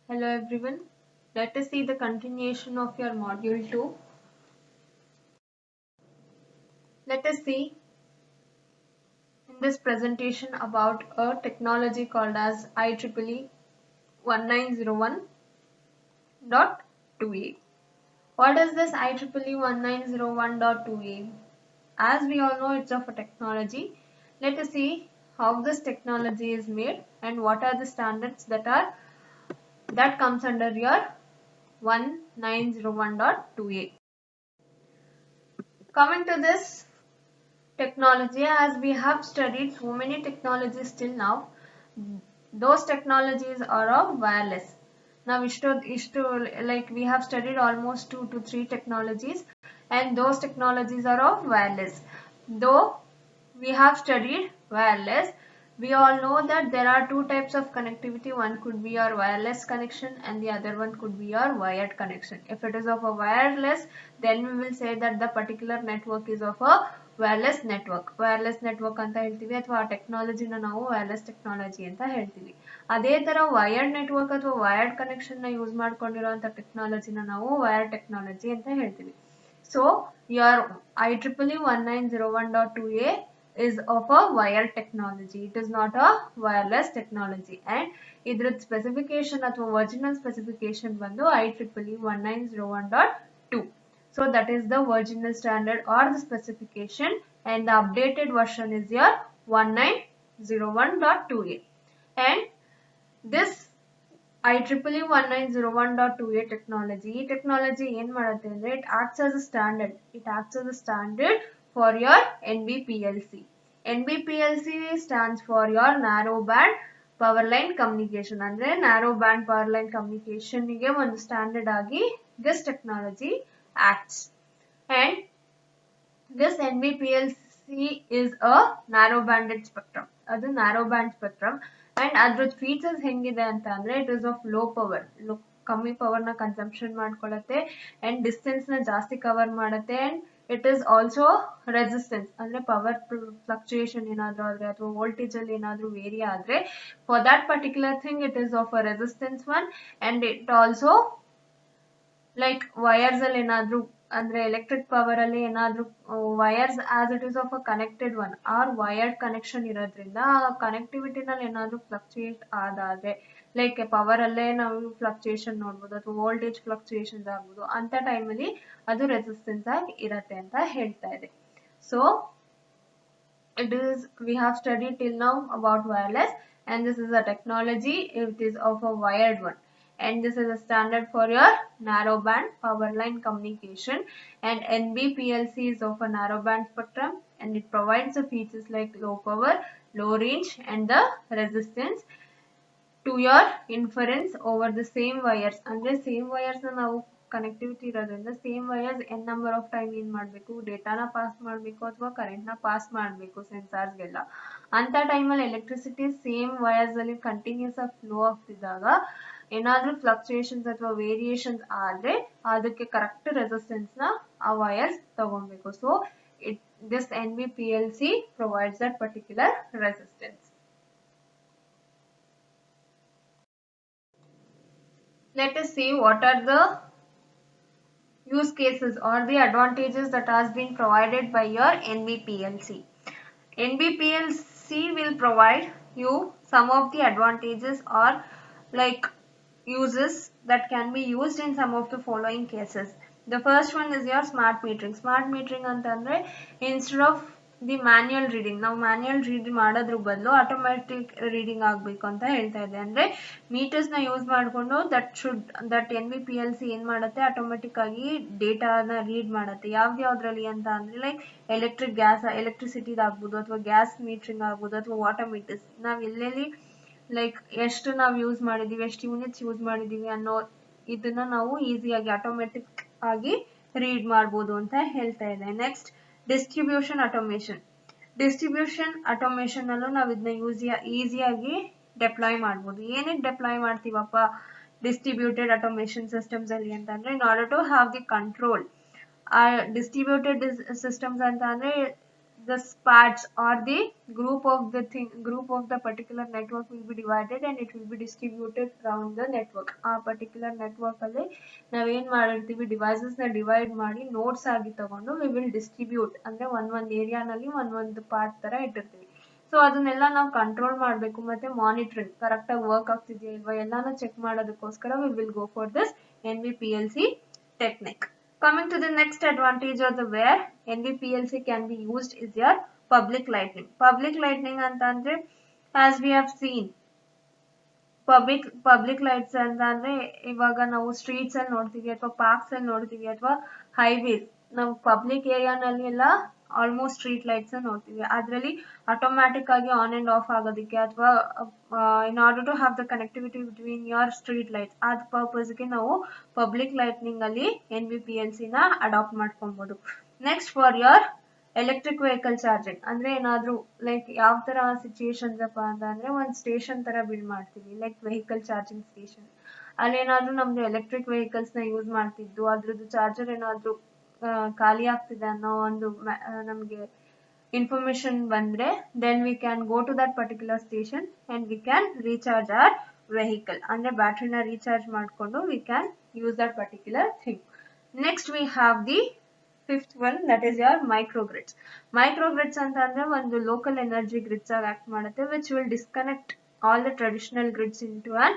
Hello everyone. Let us see the continuation of your module 2. Let us see in this presentation about a technology called as IEEE 1901.2a. What is this IEEE 1901.2a? As we all know, it's of a technology. Let us see how this technology is made and what are the standards that comes under your 1901.2a. Coming to this technology, as we have studied so many technologies till now, those technologies are of wireless. Now like we have studied almost 2 to 3 technologies, and those technologies are of wireless. Though we have studied wireless, we all know that there are two types of connectivity. One could be your wireless connection and the other one could be your wired connection. If it is of a wireless, then we will say that the particular network is of a wireless network. Wireless network ಅಂತ ಹೇಳ್ತೀವಿ ಅಥವಾ ಆ ಟೆಕ್ನಾಲಜಿನ ನಾವು wireless technology ಅಂತ ಹೇಳ್ತೀವಿ. ಅದೇ ತರ wired network ಅಥವಾ wired connection ನ ಯೂಸ್ ಮಾಡ್ಕೊಂಡಿರುವಂತ ಟೆಕ್ನಾಲಜಿನ ನಾವು wired technology ಅಂತ ಹೇಳ್ತೀವಿ. So your IEEE 1901.2a is of a wired technology. It is not a wireless technology. And idrat specification ಅಥವಾ original specification ಬಂದು IEEE 1901.2. So that is the original standard or the specification, and the updated version is your 1901.2a. And this IEEE 1901.2a technology ಏನ್ ಮಾಡುತ್ತೆ ಅಂದ್ರೆ it acts as a standard. It acts as a standard for your NBPLC. NBPLC stands for your narrow band power line communication. ಅಂದ್ರೆ narrow band power line communication ಗೆ ಒಂದು standard ಆಗಿ this technology acts. And this NBPLC is a narrow banded spectrum. ಅದು narrow band spectrum. And ಅದ್ರದ್ದು features ಹೆಂಗಿದೆ ಅಂತ ಅಂದ್ರೆ it is of low power. ಕಮ್ಮಿ ಪವರ್ ನ ಕನ್ಸಂಪ್ಷನ್ ಮಾಡ್ಕೊಳ್ಳುತ್ತೆ and ಡಿಸ್ಟೆನ್ಸ್ ನ ಜಾಸ್ತಿ ಕವರ್ ಮಾಡುತ್ತೆ. and it is also resistance ಅಂದ್ರೆ ಪವರ್ ಫ್ಲಕ್ಚುಯೇಷನ್ ಏನಾದ್ರೂ ಆದ್ರೆ ಅಥವಾ ವೋಲ್ಟೇಜ್ ಅಲ್ಲಿ ಏನಾದ್ರೂ ವೇರಿ ಆದ್ರೆ for that particular thing it is of a resistance one. and it also like wires ಅಲ್ಲಿ ಏನಾದ್ರೂ ಅಂದ್ರೆ ಎಲೆಕ್ಟ್ರಿಕ್ ಪವರ್ ಅಲ್ಲಿ ಏನಾದ್ರೂ wires as it is of a connected one or wired connection ಇರೋದ್ರಿಂದ ಆ ಕನೆಕ್ಟಿವಿಟಿ ನಲ್ಲಿ ಏನಾದ್ರೂ ಫ್ಲಕ್ಚುಯೇಟ್ ಆದಾದ್ರೆ ಲೈಕ್ ಪವರ್ ಅಲ್ಲೇ ನಾವು ಫ್ಲಕ್ಚುಯೇಷನ್ ನೋಡ್ಬೋದು ಅಥವಾ ವೋಲ್ಟೇಜ್ ಫ್ಲಕ್ಚುಯೇಷನ್ಸ್ ಆಗ್ಬೋದು ಅಂತ ಟೈಮಲ್ಲಿ ಅದು ರೆಸಿಸ್ಟೆನ್ಸ್ ಆಗಿ ಇರತ್ತೆ ಅಂತ ಹೇಳ್ತಾ ಇದೆ. So it is we have studied till now about wireless, and this is a technology. It is of a wired one, and this is a standard for your narrow band power line communication. And NBPLC is of a narrow band spectrum, and it provides the features like low power, low range, and the resistance to your inference over the same wires. ಅಂದ್ರೆ same wires ನಾವು connectivity ಇರೋದ್ರಿಂದ same wires n number of time ಏನ್ ಮಾಡ್ಬೇಕು, ಡೇಟಾನ pass ಮಾಡ್ಬೇಕು ಅಥವಾ current ನ pass ಮಾಡ್ಬೇಕು ಸೆನ್ಸಾರ್ಸ್ಗೆಲ್ಲ. ಅಂತ ಟೈಮಲ್ಲಿ ಎಲೆಕ್ಟ್ರಿಸಿಟಿ ಸೇಮ್ ವೈರ್ಸ್ ಅಲ್ಲಿ ಕಂಟಿನ್ಯೂಸ್ ಆಗಿ ಫ್ಲೋ ಆಗ್ತಿದ್ದಾಗ ಏನಾದ್ರೂ ಫ್ಲಕ್ಚುಯೇಷನ್ಸ್ ಅಥವಾ ವೇರಿಯೇಷನ್ಸ್ ಆದ್ರೆ ಅದಕ್ಕೆ ಕರೆಕ್ಟ್ ರೆಸಿಸ್ಟೆನ್ಸ್ ನ ಆ ವೈರ್ಸ್ ತಗೊಳ್ಬೇಕು. So this NBPLC provides that particular resistance. Let us see what are the use cases or the advantages that has been provided by your NBPLC. NBPLC will provide you some of the advantages or like uses that can be used in some of the following cases. The first one is your smart metering. Smart metering ಅಂತಂದ್ರೆ instead of the manual reading, ನಾವು manual read ಮಾಡೋದ್ರ ಬದಲು automatic reading ಆಗಬೇಕು ಅಂತ ಹೇಳ್ತಾ ಇದೆ. ಅಂದ್ರೆ metres ನ ಯೂಸ್ ಮಾಡಿಕೊಂಡು ದಟ್ NBPLC ಏನ್ ಮಾಡುತ್ತೆ, ಆಟೋಮೆಟಿಕ್ ಆಗಿ ಡೇಟಾನ ರೀಡ್ ಮಾಡುತ್ತೆ. ಯಾವ್ದ್ಯಾವ್ದ್ರಲ್ಲಿ ಅಂತ ಅಂದ್ರೆ ಲೈಕ್ ಎಲೆಕ್ಟ್ರಿಸಿಟಿ ಆಗ್ಬೋದು ಅಥವಾ ಗ್ಯಾಸ್ ಮೀಟರಿಂಗ್ ಆಗ್ಬೋದು ಅಥವಾ ವಾಟರ್ ಮೀಟರ್ಸ್. ನಾವ್ ಎಲ್ಲೆಲ್ಲಿ ಲೈಕ್ ಎಷ್ಟು ನಾವು ಯೂಸ್ ಮಾಡಿದೀವಿ, ಎಷ್ಟು ಯೂನಿಟ್ಸ್ ಯೂಸ್ ಮಾಡಿದೀವಿ ಅನ್ನೋ ಇದನ್ನ ನಾವು ಈಸಿಯಾಗಿ ಆಟೋಮೆಟಿಕ್ ಆಗಿ ರೀಡ್ ಮಾಡ್ಬೋದು ಅಂತ ಹೇಳ್ತಾ ಇದೆ. Next distribution automation. Distribution automation ಅಲ್ಲೂ ನಾವು ಇದನ್ನ ಈಸಿಯಾಗಿ ಡೆಪ್ಲಾಯ್ ಮಾಡ್ಬೋದು. ಏನಕ್ಕೆ ಡೆಪ್ಲಾಯ್ ಮಾಡ್ತೀವಪ್ಪ ಡಿಸ್ಟ್ರಿಬ್ಯೂಟೆಡ್ ಆಟೋಮೇಷನ್ ಸಿಸ್ಟಮ್ಸ್ ಅಲ್ಲಿ ಅಂತಂದ್ರೆ in order to have the control. Distributed systems ಅಂತ ಅಂದ್ರೆ the parts or the group of the particular network will be divided and it will be distributed around the network. ಆ particular network ಅಲ್ಲಿ ನಾವೇನ್ ಮಾಡಿರ್ತೀವಿ devices ನ divide ಮಾಡಿ nodes ಆಗಿ ತಗೊಂಡು we will distribute ಅಂದ್ರೆ ಒಂದ್ ಏರಿಯಾ ನಲ್ಲಿ ಒಂದೊಂದು ಪಾರ್ಟ್ ತರ ಇಟ್ಟಿರ್ತೀವಿ. ಸೊ ಅದನ್ನೆಲ್ಲ ನಾವು ಕಂಟ್ರೋಲ್ ಮಾಡಬೇಕು ಮತ್ತೆ ಮಾನಿಟರಿಂಗ್ ಕರೆಕ್ಟ್ ಆಗಿ ವರ್ಕ್ ಆಗ್ತಿದೆಯಾ ಇಲ್ವಾ ಎಲ್ಲಾನು ಚೆಕ್ ಮಾಡೋದಕ್ಕೋಸ್ಕರ we will go for this NVPLC technique. Coming to the next advantage of the where NVPLC can be used is your public lighting. Public lighting ಅಂತ ಅಂದ್ರೆ as we have seen public lights ಅಂತ ಅಂದ್ರೆ ಇವಾಗ ನಾವು streets ಅಲ್ಲಿ ನೋಡ್ತೀವಿ ಅಥವಾ parks ಅಲ್ಲಿ ನೋಡ್ತೀವಿ ಅಥವಾ ಹೈವೇಸ್ ನಾವು ಪಬ್ಲಿಕ್ ಏರಿಯಾನಲ್ಲಿ ಎಲ್ಲ ಆಲ್ಮೋಸ್ಟ್ ಸ್ಟ್ರೀಟ್ ಲೈಟ್ಸ್ ನೋಡ್ತೀವಿ. ಅದರಲ್ಲಿ ಆಟೋಮ್ಯಾಟಿಕ್ ಆಗಿ ಆನ್ ಅಂಡ್ ಆಫ್ ಆಗೋದಕ್ಕೆ ಅಥವಾ in order to have the connectivity between your street lights ಅದ್ ಪರ್ಪಸ್ಗೆ ನಾವು ಪಬ್ಲಿಕ್ ಲೈಟ್ನಿಂಗ್ ಅಲ್ಲಿ NVPLC ನ ಅಡಾಪ್ಟ್ ಮಾಡ್ಕೊಬಹುದು. Next for your electric vehicle charging ಅಂದ್ರೆ ಏನಾದ್ರು ಲೈಕ್ ಯಾವ ತರ ಸಿಚುಯೇಷನ್ಸ್ ಅಪ್ಪ ಅಂತ ಅಂದ್ರೆ ಒಂದ್ ಸ್ಟೇಷನ್ ತರ ಬಿಲ್ಡ್ ಮಾಡ್ತೀವಿ ಲೈಕ್ ವೆಹಿಕಲ್ ಚಾರ್ಜಿಂಗ್ ಸ್ಟೇಷನ್. ಅಲ್ಲಿ ಏನಾದ್ರು ನಮ್ದು ಎಲೆಕ್ಟ್ರಿಕ್ ವೆಹಿಕಲ್ಸ್ ನ ಯೂಸ್ ಮಾಡ್ತಿದ್ದು ಅದ್ರದ್ದು ಚಾರ್ಜರ್ ಏನಾದ್ರು ಖಾಲಿ ಆಗ್ತಿದೆ ಅನ್ನೋ ಒಂದು ನಮ್ಗೆ ಇನ್ಫಾರ್ಮೇಶನ್ ಬಂದ್ರೆ then we can go to that particular station and we can recharge our vehicle ಅಂದ್ರೆ ಬ್ಯಾಟ್ರಿನ ರೀಚಾರ್ಜ್ ಮಾಡ್ಕೊಂಡು we can use that particular thing. Next we have the fifth one, that is your microgrids. Microgrids ಅಂತ ಅಂದ್ರೆ ಒಂದು local energy grids ಆಗಿ act ಮಾಡುತ್ತೆ which will disconnect all the traditional grids into an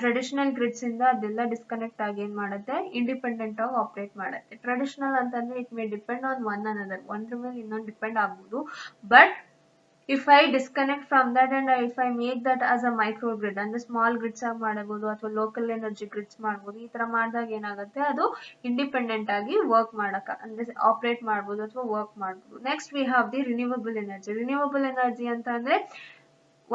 traditional grids ಇಂದ ಅದೆಲ್ಲ disconnect ಆಗಿ ಏನ್ ಮಾಡುತ್ತೆ ಇಂಡಿಪೆಂಡೆಂಟ್ ಆಗಿ ಆಪರೇಟ್ ಮಾಡುತ್ತೆ. ಟ್ರೆಡಿಷನಲ್ ಅಂತಂದ್ರೆ it may depend on one another ಒಂದ್ರ ಮೇಲೆ ಇನ್ನೊಂದು ಡಿಪೆಂಡ್ ಆಗ್ಬೋದು. But if I disconnect from that and if I make that as a microgrid ಅಂದ್ರೆ ಸ್ಮಾಲ್ ಗ್ರಿಡ್ಸ್ ಆಗಿ ಮಾಡಬಹುದು ಅಥವಾ ಲೋಕಲ್ ಎನರ್ಜಿ ಗ್ರಿಡ್ಸ್ ಮಾಡಬಹುದು. ಈ ತರ ಮಾಡಿದಾಗ ಏನಾಗುತ್ತೆ ಅದು ಇಂಡಿಪೆಂಡೆಂಟ್ ಆಗಿ ವರ್ಕ್ ಮಾಡಕ ಅಂದ್ರೆ ಆಪರೇಟ್ ಮಾಡಬಹುದು ಅಥವಾ ವರ್ಕ್ ಮಾಡಬಹುದು. Next we have the renewable energy. Renewable energy ಅಂತ ಅಂದ್ರೆ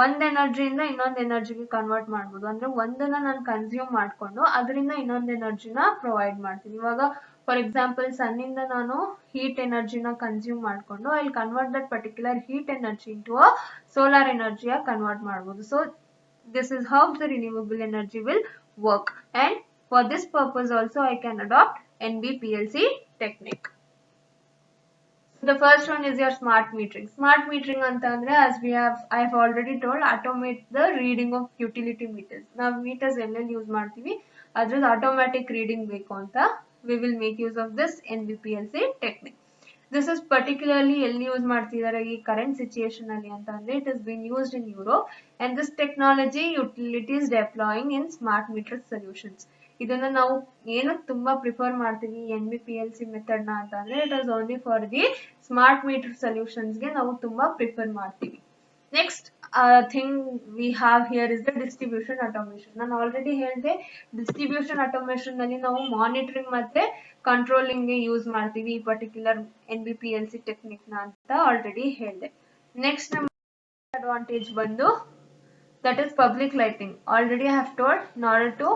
ಒಂದ್ ಎನರ್ಜಿಯಿಂದ ಇನ್ನೊಂದ್ ಎನರ್ಜಿಗೆ ಕನ್ವರ್ಟ್ ಮಾಡ್ಬೋದು. ಅಂದ್ರೆ ಒಂದನ್ನ ನಾನು ಕನ್ಸ್ಯೂಮ್ ಮಾಡ್ಕೊಂಡು ಅದರಿಂದ ಇನ್ನೊಂದ್ ಎನರ್ಜಿನ ಪ್ರೊವೈಡ್ ಮಾಡ್ತೀನಿ. ಇವಾಗ ಫಾರ್ ಎಕ್ಸಾಂಪಲ್ ಸನ್ನಿಂದ ನಾನು ಹೀಟ್ ಎನರ್ಜಿನ ಕನ್ಸ್ಯೂಮ್ ಮಾಡ್ಕೊಂಡು I will convert that particular heat energy into a solar ಎನರ್ಜಿಯಾಗಿ ಕನ್ವರ್ಟ್ ಮಾಡ್ಬೋದು. So this is how the renewable energy will work, and for this purpose also I can adopt NVPLC technique. The first one is your smart metering. Smart metering anta andre as I have already told automate the reading of utility meters. Now meters ellelli use ಮಾಡ್ತೀವಿ ಅದ್ರದ್ದು automatic reading ಬೇಕು ಅಂತ we will make use of this NVPLC technique. This is particularly ಎಲ್ಲಿ use ಮಾಡ್ತಿದ್ದಾರೆ ಈ current situation ಅಲ್ಲಿ ಅಂತ ಅಂದ್ರೆ it has been used in Europe and this technology utilities deploying in smart meter solutions. ಇದನ್ನ ನಾವು ಏನಕ್ಕೆ ತುಂಬಾ ಪ್ರಿಫರ್ ಮಾಡ್ತೀವಿ NVPLC ಮೆಥಡ್ ನ ಅಂತ ಅಂದ್ರೆ it is only for the smart meter solutions ಗೆ ನಾವು ತುಂಬಾ ಪ್ರಿಫರ್ ಮಾಡ್ತೀವಿ. Next thing we have here is the distribution automation. ನಾನು ಆಲ್ರೆಡಿ ಹೇಳಿದೆ ಡಿಸ್ಟ್ರಿಬ್ಯೂಷನ್ ಆಟೋಮೇಷನ್ ನಲ್ಲಿ ನಾವು ಮಾನಿಟರಿಂಗ್ ಮತ್ತೆ ಕಂಟ್ರೋಲಿಂಗ್ ಗೆ ಯೂಸ್ ಮಾಡ್ತೀವಿ ಈ ಪರ್ಟಿಕ್ಯುಲರ್ NVPLC ಟೆಕ್ನಿಕ್ ನ ಅಂತ ಆಲ್ರೆಡಿ ಹೇಳಿದೆ. ನೆಕ್ಸ್ಟ್ ನಮ್ಮ ಅಡ್ವಾಂಟೇಜ್ ಬಂದು that is public lighting. Already I have told in order to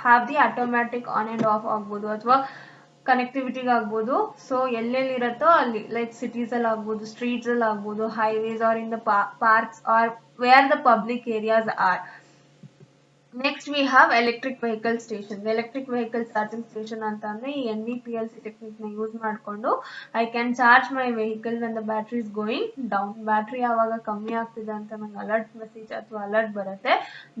have the automatic on and off ಆಗ್ಬೋದು ಅಥವಾ ಕನೆಕ್ಟಿವಿಟಿ ಆಗ್ಬೋದು. ಸೊ ಎಲ್ಲೆಲ್ಲಿ ಇರುತ್ತೋ ಅಲ್ಲಿ ಲೈಕ್ ಸಿಟೀಸ್ ಅಲ್ಲಿ ಆಗ್ಬೋದು, ಸ್ಟ್ರೀಟ್ಸ್ ಅಲ್ಲಿ ಆಗ್ಬೋದು, highways are in the parks are where the public areas are. Next we have electric vehicle station. Electric vehicle charging station ಅಂತ ಅಂದ್ರೆ ಈ NVPLC ಟೆಕ್ನಿಕ್ ನ ಯೂಸ್ ಮಾಡ್ಕೊಂಡು I can charge my vehicle when the battery is going down. Battery ಯಾವಾಗ ಕಮ್ಮಿ ಆಗ್ತಿದೆ ಅಂತ ನಂಗೆ ಅಲರ್ಟ್ ಮೆಸೇಜ್ ಅಥವಾ ಅಲರ್ಟ್ ಬರುತ್ತೆ.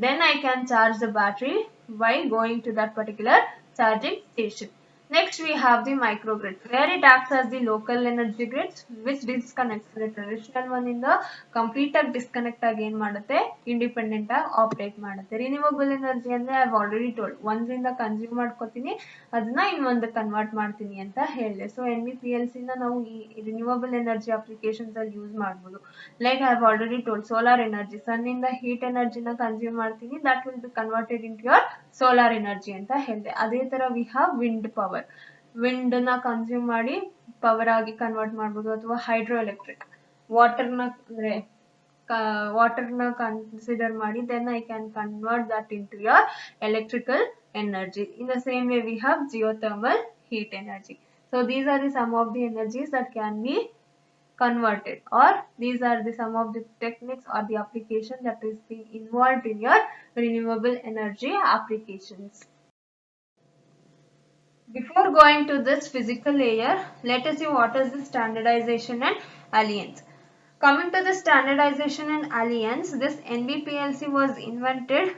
Then I can charge the battery by going to that particular charging station. Next we have the microgrid where it acts as the local energy grids which disconnects the traditional one in the complete ಆಗಿ disconnect ಆಗಿ ಏನ್ ಮಾಡುತ್ತೆ independent ಆಗಿ operate ಮಾಡುತ್ತೆ. Renewable energy ಅಂದ್ರೆ I have already told ಒಂದ್ರಿಂದ consume ಮಾಡ್ಕೋತೀನಿ ಅದನ್ನ ಇನ್ನೊಂದು ಕನ್ವರ್ಟ್ ಮಾಡ್ತೀನಿ ಅಂತ ಹೇಳಿದೆ. ಸೊ NVPLC ನ ನಾವು ಈ ರಿನ್ಯೂವಬಲ್ ಎನರ್ಜಿ ಅಪ್ಲಿಕೇಶನ್ಸ್ ಅಲ್ಲಿ ಯೂಸ್ ಮಾಡ್ಬೋದು. Like I have already told solar energy ಸನ್ನಿಂದ ಹೀಟ್ ಎನರ್ಜಿನ ಕನ್ಸ್ಯೂಮ್ ಮಾಡ್ತೀನಿ that will be converted into your solar energy ಅಂತ ಹೇಳಿದೆ. ಅದೇ ತರ we have wind power. Wind ನ ಕನ್ಸ್ಯೂಮ್ ಮಾಡಿ ಪವರ್ ಆಗಿ ಕನ್ವರ್ಟ್ ಮಾಡಬಹುದು ಅಥವಾ ಹೈಡ್ರೋ ಎಲೆಕ್ಟ್ರಿಕ್ ವಾಟರ್ ನ ಕನ್ಸಿಡರ್ ಮಾಡಿ then I can convert that into your electrical energy. In the same way we have geothermal heat energy. So these are the some of the energies that can be converted, or these are the some of the techniques or the application that is being involved in your renewable energy applications. Before going to this physical layer, let us see what is the standardization and alliance. Coming to the standardization and alliance, this NBPLC was invented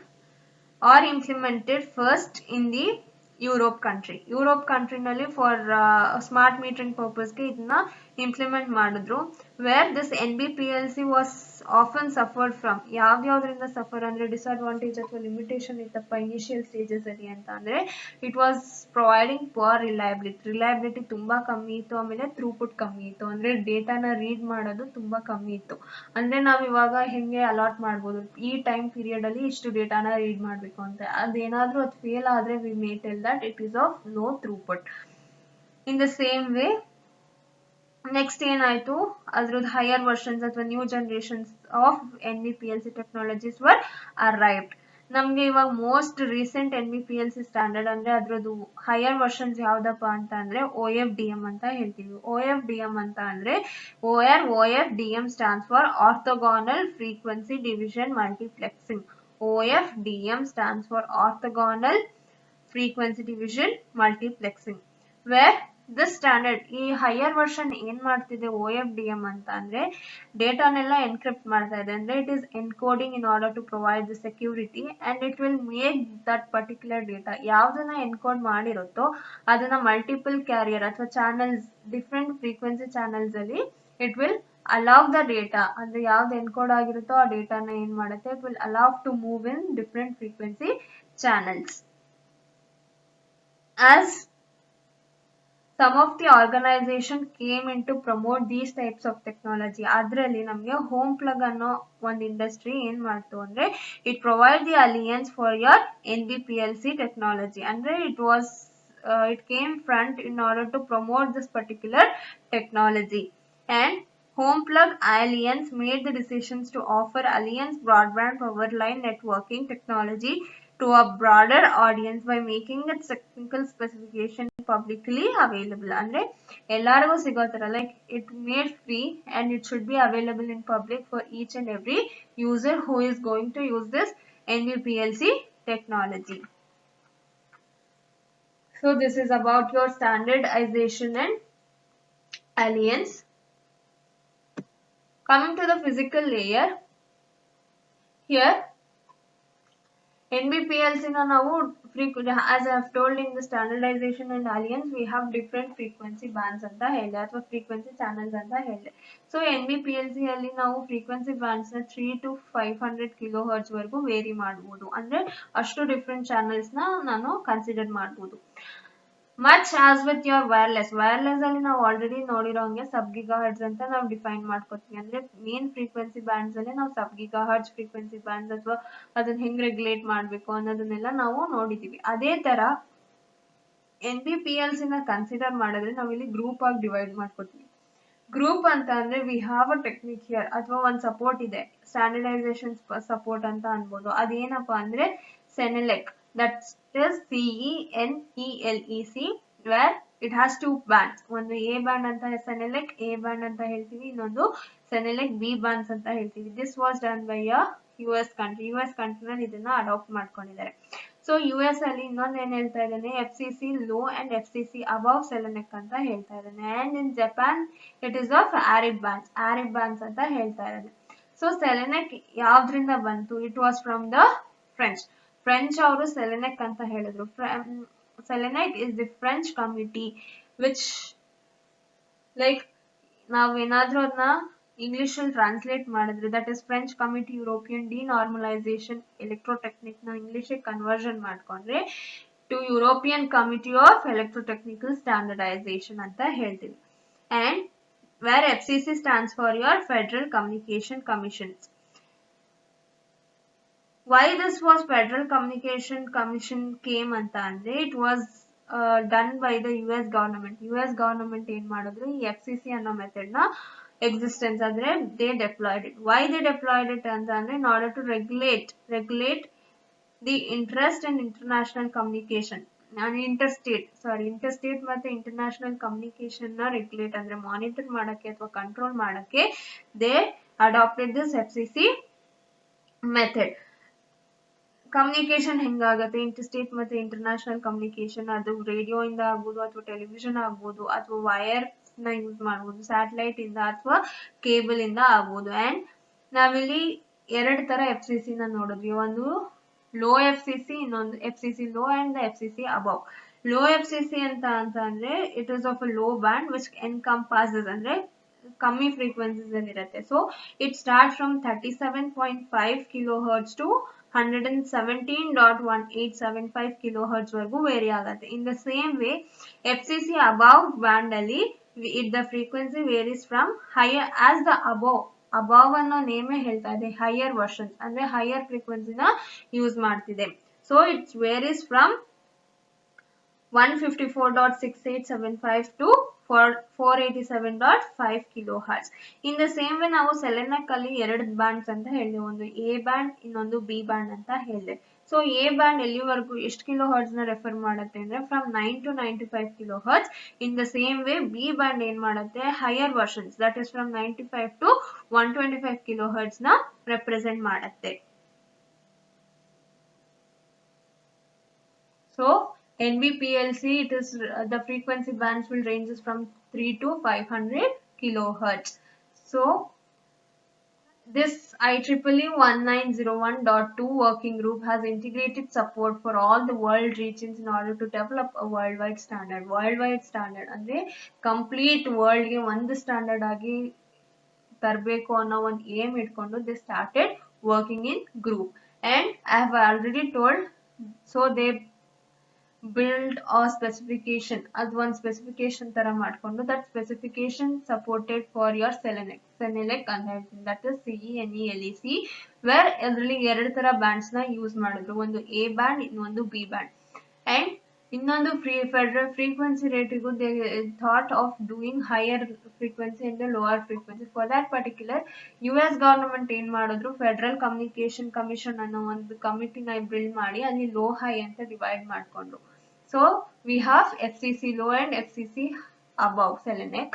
or implemented first in the Europe ಕಂಟ್ರಿನಲ್ಲಿ for smart metering ಪರ್ಪಸ್ಗೆ ಇದನ್ನ implement ಮಾಡಿದ್ರು. Where this NBPLC was often suffered from, ಯಾವ್ಯಾವ್ದ್ರಿಂದ suffer ಅಂದ್ರೆ disadvantage ಅಥವಾ limitation ಇತ್ತಪ್ಪ initial stages ಅಲ್ಲಿ ಅಂತ ಅಂದ್ರೆ it was providing poor reliability ತುಂಬಾ ಕಮ್ಮಿ ಇತ್ತು. ಆಮೇಲೆ ಥ್ರೂಪುಟ್ ಕಮ್ಮಿ ಇತ್ತು, ಅಂದ್ರೆ ಡೇಟಾನ ರೀಡ್ ಮಾಡೋದು ತುಂಬಾ ಕಮ್ಮಿ ಇತ್ತು. ಅಂದ್ರೆ ನಾವ್ ಇವಾಗ ಹೆಂಗೆ ಅಲಾಟ್ ಮಾಡ್ಬೋದು, ಈ ಟೈಮ್ ಪೀರಿಯಡ್ ಅಲ್ಲಿ ಇಷ್ಟು ಡೇಟಾನ ರೀಡ್ ಮಾಡ್ಬೇಕು ಅಂತ. ಅದೇನಾದ್ರೂ ಅದು ಫೇಲ್ ಆದ್ರೆ we may tell that it is of low throughput. In the same way next ಏನಾಯ್ತು, ಅದ್ರದ್ದು ಹೈಯರ್ ವರ್ಷನ್ಸ್ ಅಥವಾ new generations of NBPLC technologies were arrived. ನಮ್ಗೆ ಇವಾಗ ಮೋಸ್ಟ್ ರೀಸೆಂಟ್ NBPLC ಸ್ಟ್ಯಾಂಡರ್ಡ್ ಅಂದ್ರೆ ಅದ್ರದ್ದು ಹೈಯರ್ ವರ್ಷನ್ಸ್ ಯಾವ್ದಪ್ಪ ಅಂತ ಅಂದ್ರೆ OFDM ಅಂತ ಹೇಳ್ತೀವಿ. OFDM ಅಂತ ಅಂದ್ರೆ OFDM stands for orthogonal frequency division multiplexing. OFDM stands for orthogonal frequency division multiplexing. Where this standard, ಈ ಹೈಯರ್ ವರ್ಷನ್ ಏನ್ ಮಾಡ್ತಿದೆ OFDM ಅಂತ ಅಂದ್ರೆ ಡೇಟಾನೆಲ್ಲ ಎನ್ಕ್ರಿಪ್ಟ್ ಮಾಡ್ತಾ ಇದೆ. ಅಂದ್ರೆ it is encoding in order to provide the security and it will make that particular data, ಯಾವ್ದನ್ನ encode ಮಾಡಿರುತ್ತೋ ಅದನ್ನ ಮಲ್ಟಿಪಲ್ ಕ್ಯಾರಿಯರ್ ಅಥವಾ ಚಾನಲ್ಸ್, ಡಿಫ್ರೆಂಟ್ ಫ್ರೀಕ್ವೆನ್ಸಿ ಚಾನಲ್ಸ್ ಅಲ್ಲಿ it will allow the data, ಅಂದ್ರೆ ಯಾವ್ದು ಎನ್ಕೋಡ್ ಆಗಿರುತ್ತೋ ಆ ಡೇಟಾನ ಏನ್ ಮಾಡುತ್ತೆ, it will allow to move in different frequency channels. As some of the organization came in to promote these types of technology, ಅದರಲ್ಲಿ ನಮಗೆ ಹೋಮ್ ಪ್ಲಗ್ ಅನ್ನೋ ಒಂದು ಇಂಡಸ್ಟ್ರಿ ಏನ್ ಮಾಡ್ತು ಅಂದ್ರೆ it provide the alliance for your NBPLC technology. ಅಂದ್ರೆ it came front in order to promote this particular technology. And Home Plug Alliance made the decisions to offer Alliance broadband power line networking technology to a broader audience by making its technical specification publicly available. ಅಂದ್ರೆ ಎಲ್ಲರಿಗೂ ಸಿಗೋ ತರ, like it made free and it should be available in public for each and every user who is going to use this NBPLC technology. So this is about your standardization and alliance. Coming to the physical layer, here NBPLC na ನಾವು as I have told in the standardization and alliance we have different frequency bands ಅಂತ ಹೇಳಿದೆ ಅಥವಾ frequency channels ಅಂತ ಹೇಳಿದೆ. So NBPLC ಅಲ್ಲಿ ನಾವು frequency bands ನ 3 to 500 kilohertz ವರೆಗೂ ವೇರಿ ಮಾಡಬಹುದು. ಅಂದ್ರೆ ಅಷ್ಟು ಡಿಫ್ರೆಂಟ್ ಚಾನೆಲ್ಸ್ ನ ನಾನು ಕನ್ಸಿಡರ್ ಮಾಡಬಹುದು. Much as with your wireless ಅಲ್ಲಿ ನಾವು ಆಲ್ರೆಡಿ ನೋಡಿರೋ ಹಂಗೆ ಸಬ್ ಗಿಗಾಹರ್ಟ್ಸ್ ಅಂತ ನಾವು ಡಿಫೈನ್ ಮಾಡ್ಕೋತೀವಿ. ಅಂದ್ರೆ ಮೇನ್ ಫ್ರೀಕ್ವೆನ್ಸಿ ಬ್ಯಾಂಡ್ಸ್ ಅಲ್ಲಿ ನಾವು ಸಬ್ ಗಿಗಾಹರ್ಟ್ಸ್ ಫ್ರೀಕ್ವೆನ್ಸಿ ಬ್ಯಾಂಡ್ಸ್ ಅಥವಾ ಅದನ್ನ ಹೆಂಗ್ ರೆಗ್ಯುಲೇಟ್ ಮಾಡ್ಬೇಕು ಅನ್ನೋದನ್ನೆಲ್ಲ ನಾವು ನೋಡಿದೀವಿ. ಅದೇ ತರ NBPLC ನ ಕನ್ಸಿಡರ್ ಮಾಡಿದ್ರೆ ನಾವು ಇಲ್ಲಿ ಗ್ರೂಪ್ ಆಗಿ ಡಿವೈಡ್ ಮಾಡ್ಕೋತೀವಿ. ಗ್ರೂಪ್ ಅಂತ ಅಂದ್ರೆ we have a technique here, ಅಥವಾ ಒಂದು ಸಪೋರ್ಟ್ ಇದೆ, ಸ್ಟ್ಯಾಂಡರ್ಡೈಸೇಷನ್ ಸಪೋರ್ಟ್ ಅಂತ ಅನ್ಬೋದು. ಅದೇನಪ್ಪಾ ಅಂದ್ರೆ ಸೆನೆಲೆಕ್, that is CENELEC, where it has two bands. ಒಂದು A band ಅಂತ Senelec A band ಅಂತ ಹೇಳ್ತೀವಿ, ಇನ್ನೊಂದು Senelec B bands ಅಂತ ಹೇಳ್ತೀವಿ. This was done by a US country. US country ಇದನ್ನ ಅಡಾಪ್ಟ್ ಮಾಡ್ಕೊಂಡಿದ್ದಾರೆ. ಸೊ US ಅಲ್ಲಿ ಇನ್ನೊಂದು ಏನ್ ಹೇಳ್ತಾ ಇದ್ದಾನೆ, FCC low and FCC above Senelec ಅಂತ ಹೇಳ್ತಾ ಇದ್ದಾನೆ. And in Japan it is of Arab bands ಅಂತ ಹೇಳ್ತಾ ಇದ್ದಾನೆ. ಸೊ Senelec ಯಾವ್ದ್ರಿಂದ ಬಂತು? It was from the French ಅವರು ಸೆಲೆನೆಕ್ ಅಂತ ಹೇಳಿದ್ರು. ಸೆಲೆನೆಕ್ is the French committee which, like ನಾವೇನಾದ್ರೂ ಅದನ್ನ ಇಂಗ್ಲಿಷ್ ಅಲ್ಲಿ ಟ್ರಾನ್ಸ್ಲೇಟ್ ಮಾಡಿದ್ರೆ that is French committee European denormalization electrotechnic ನ ಇಂಗ್ಲಿಷ್ ಕನ್ವರ್ಷನ್ ಮಾಡ್ಕೊಂಡ್ರೆ to European committee of electrotechnical standardization ಅಂತ ಹೇಳ್ತೀವಿ. And where FCC stands for your federal communication commissions. Why this was Federal Communication Commission came ಅಂತ ಅಂದ್ರೆ it was done by the US government. US government ಏನ್ ಮಾಡಿದ್ರು, ಈ FCC ಅನ್ನೋ method ನ existence ಅಂದ್ರೆ they deployed it. Why they deployed it ಅಂತ ಅಂದ್ರೆ in order to regulate the interest and international communication. Interstate ಮತ್ತೆ ಇಂಟರ್ನ್ಯಾಷನಲ್ ಕಮ್ಯುನಿಕೇಶನ್ ನ ರೆಗ್ಯುಲೇಟ್ ಅಂದ್ರೆ ಮಾನಿಟರ್ ಮಾಡಕ್ಕೆ ಅಥವಾ ಕಂಟ್ರೋಲ್ ಮಾಡಕ್ಕೆ they adopted this FCC method. Communication ಹೆಂಗಾಗತ್ತೆ, ಇಂಟರ್ಸ್ಟೇಟ್ ಮತ್ತೆ ಇಂಟರ್ನ್ಯಾಷನಲ್ ಕಮ್ಯುನಿಕೇಶನ್, ಅದು ರೇಡಿಯೋ ಇಂದ ಆಗ್ಬೋದು ಅಥವಾ ಟೆಲಿವಿಷನ್ ಆಗ್ಬೋದು ಅಥವಾ ವೈರ್ ನ ಯೂಸ್ ಮಾಡಬಹುದು, ಸ್ಯಾಟಲೈಟ್ ಇಂದ ಅಥವಾ ಕೇಬಲ್ ಇಂದ ಆಗಬಹುದು. ಅಂಡ್ ನಾವಿಲ್ಲಿ ಎರಡು ತರ FCC ನ ನೋಡಿದ್ವಿ, ಒಂದು ಲೋ FCC, ಇನ್ನೊಂದು FCC low and FCC above. Low FCC ಅಂತ ಅಂದ್ರೆ it is of a low band which encompasses ಅಂದ್ರೆ ಕಮ್ಮಿ ಫ್ರೀಕ್ವೆನ್ಸೀಸ್ ಅಲ್ಲಿ ಇರುತ್ತೆ. So it start from 37.5 kilohertz to 117.1875 kilohertz ವರೆಗೂ ವೇರಿ ಆಗುತ್ತೆ. In the same way FCC above band ಅಲ್ಲಿ the frequency varies from higher as the above ಅನ್ನೋ ನೇಮೇ ಹೇಳ್ತಾ ಇದೆ ಹೈಯರ್ ವರ್ಷನ್ಸ್ ಅಂದ್ರೆ ಹೈಯರ್ ಫ್ರೀಕ್ವೆನ್ಸಿನ ಯೂಸ್ ಮಾಡ್ತಿದೆ. So it's varies from 154.6875 to 487.5 kilohertz. In the same way ನಾವು ಸೆಲೆನಕ್ ಅಲ್ಲಿ ಎರಡು ಬ್ಯಾಂಡ್ಸ್ ಅಂತ ಹೇಳಿದೆ, ಒಂದು A ಬ್ಯಾಂಡ್ ಇನ್ನೊಂದು B ಬ್ಯಾಂಡ್ ಅಂತ ಹೇಳಿದೆ. ಸೊ A ಬ್ಯಾಂಡ್ ಎಲ್ಲಿವರೆಗೂ ಎಷ್ಟು ಕಿಲೋ ಹರ್ಟ್ಸ್ ನ ರೆಫರ್ ಮಾಡುತ್ತೆ ಅಂದ್ರೆ from 9 to 95 kilo hertz. In the same way B band ಏನ್ ಮಾಡುತ್ತೆ higher versions that is from 95 to 125 kilo hertz ನ ರೆಪ್ರೆಸೆಂಟ್ ಮಾಡುತ್ತೆ. So NBPLC, it is the frequency bands will ranges from 3 to 500 kilohertz. So this IEEE 1901.2 working group has integrated support for all the world regions in order to develop a worldwide standard. Worldwide standard ಅಂದ್ರೆ complete world ಗೆ ಒಂದು standard ಆಗಿ ತರಬೇಕು ಅನ್ನೋ ಒಂದು aim ಇಟ್ಕೊಂಡು they started working in group. And I have already told, so they build a specification as one specification ತರ ಮಾಡ್ಕೊಂಡು that specification supported for your Senelec ಅಂತ ಹೇಳ್ತೀನಿ, that is CENELEC, where ಅದರಲ್ಲಿ ಎರಡು ತರ ಬ್ಯಾಂಡ್ಸ್ ನ ಯೂಸ್ ಮಾಡಿದ್ರು, ಒಂದು A ಬ್ಯಾಂಡ್ ಇನ್ನೊಂದು B ಬ್ಯಾಂಡ್. ಅಂಡ್ ಇನ್ನೊಂದು ಫೆಡರಲ್ ಫ್ರೀಕ್ವೆನ್ಸಿ ರೇಟಿಗೂ they thought of doing higher frequency and the lower frequency. For that particular US government ಏನ್ ಮಾಡಿದ್ರು, ಫೆಡರಲ್ ಕಮ್ಯುನಿಕೇಶನ್ ಕಮಿಷನ್ ಅನ್ನೋ ಒಂದು ಕಮಿಟಿನ ಬಿಲ್ಡ್ ಮಾಡಿ ಅಲ್ಲಿ ಲೋ ಹೈ ಅಂತ ಡಿವೈಡ್ ಮಾಡ್ಕೊಂಡ್ರು. So we have FCC low and FCC above Selenek.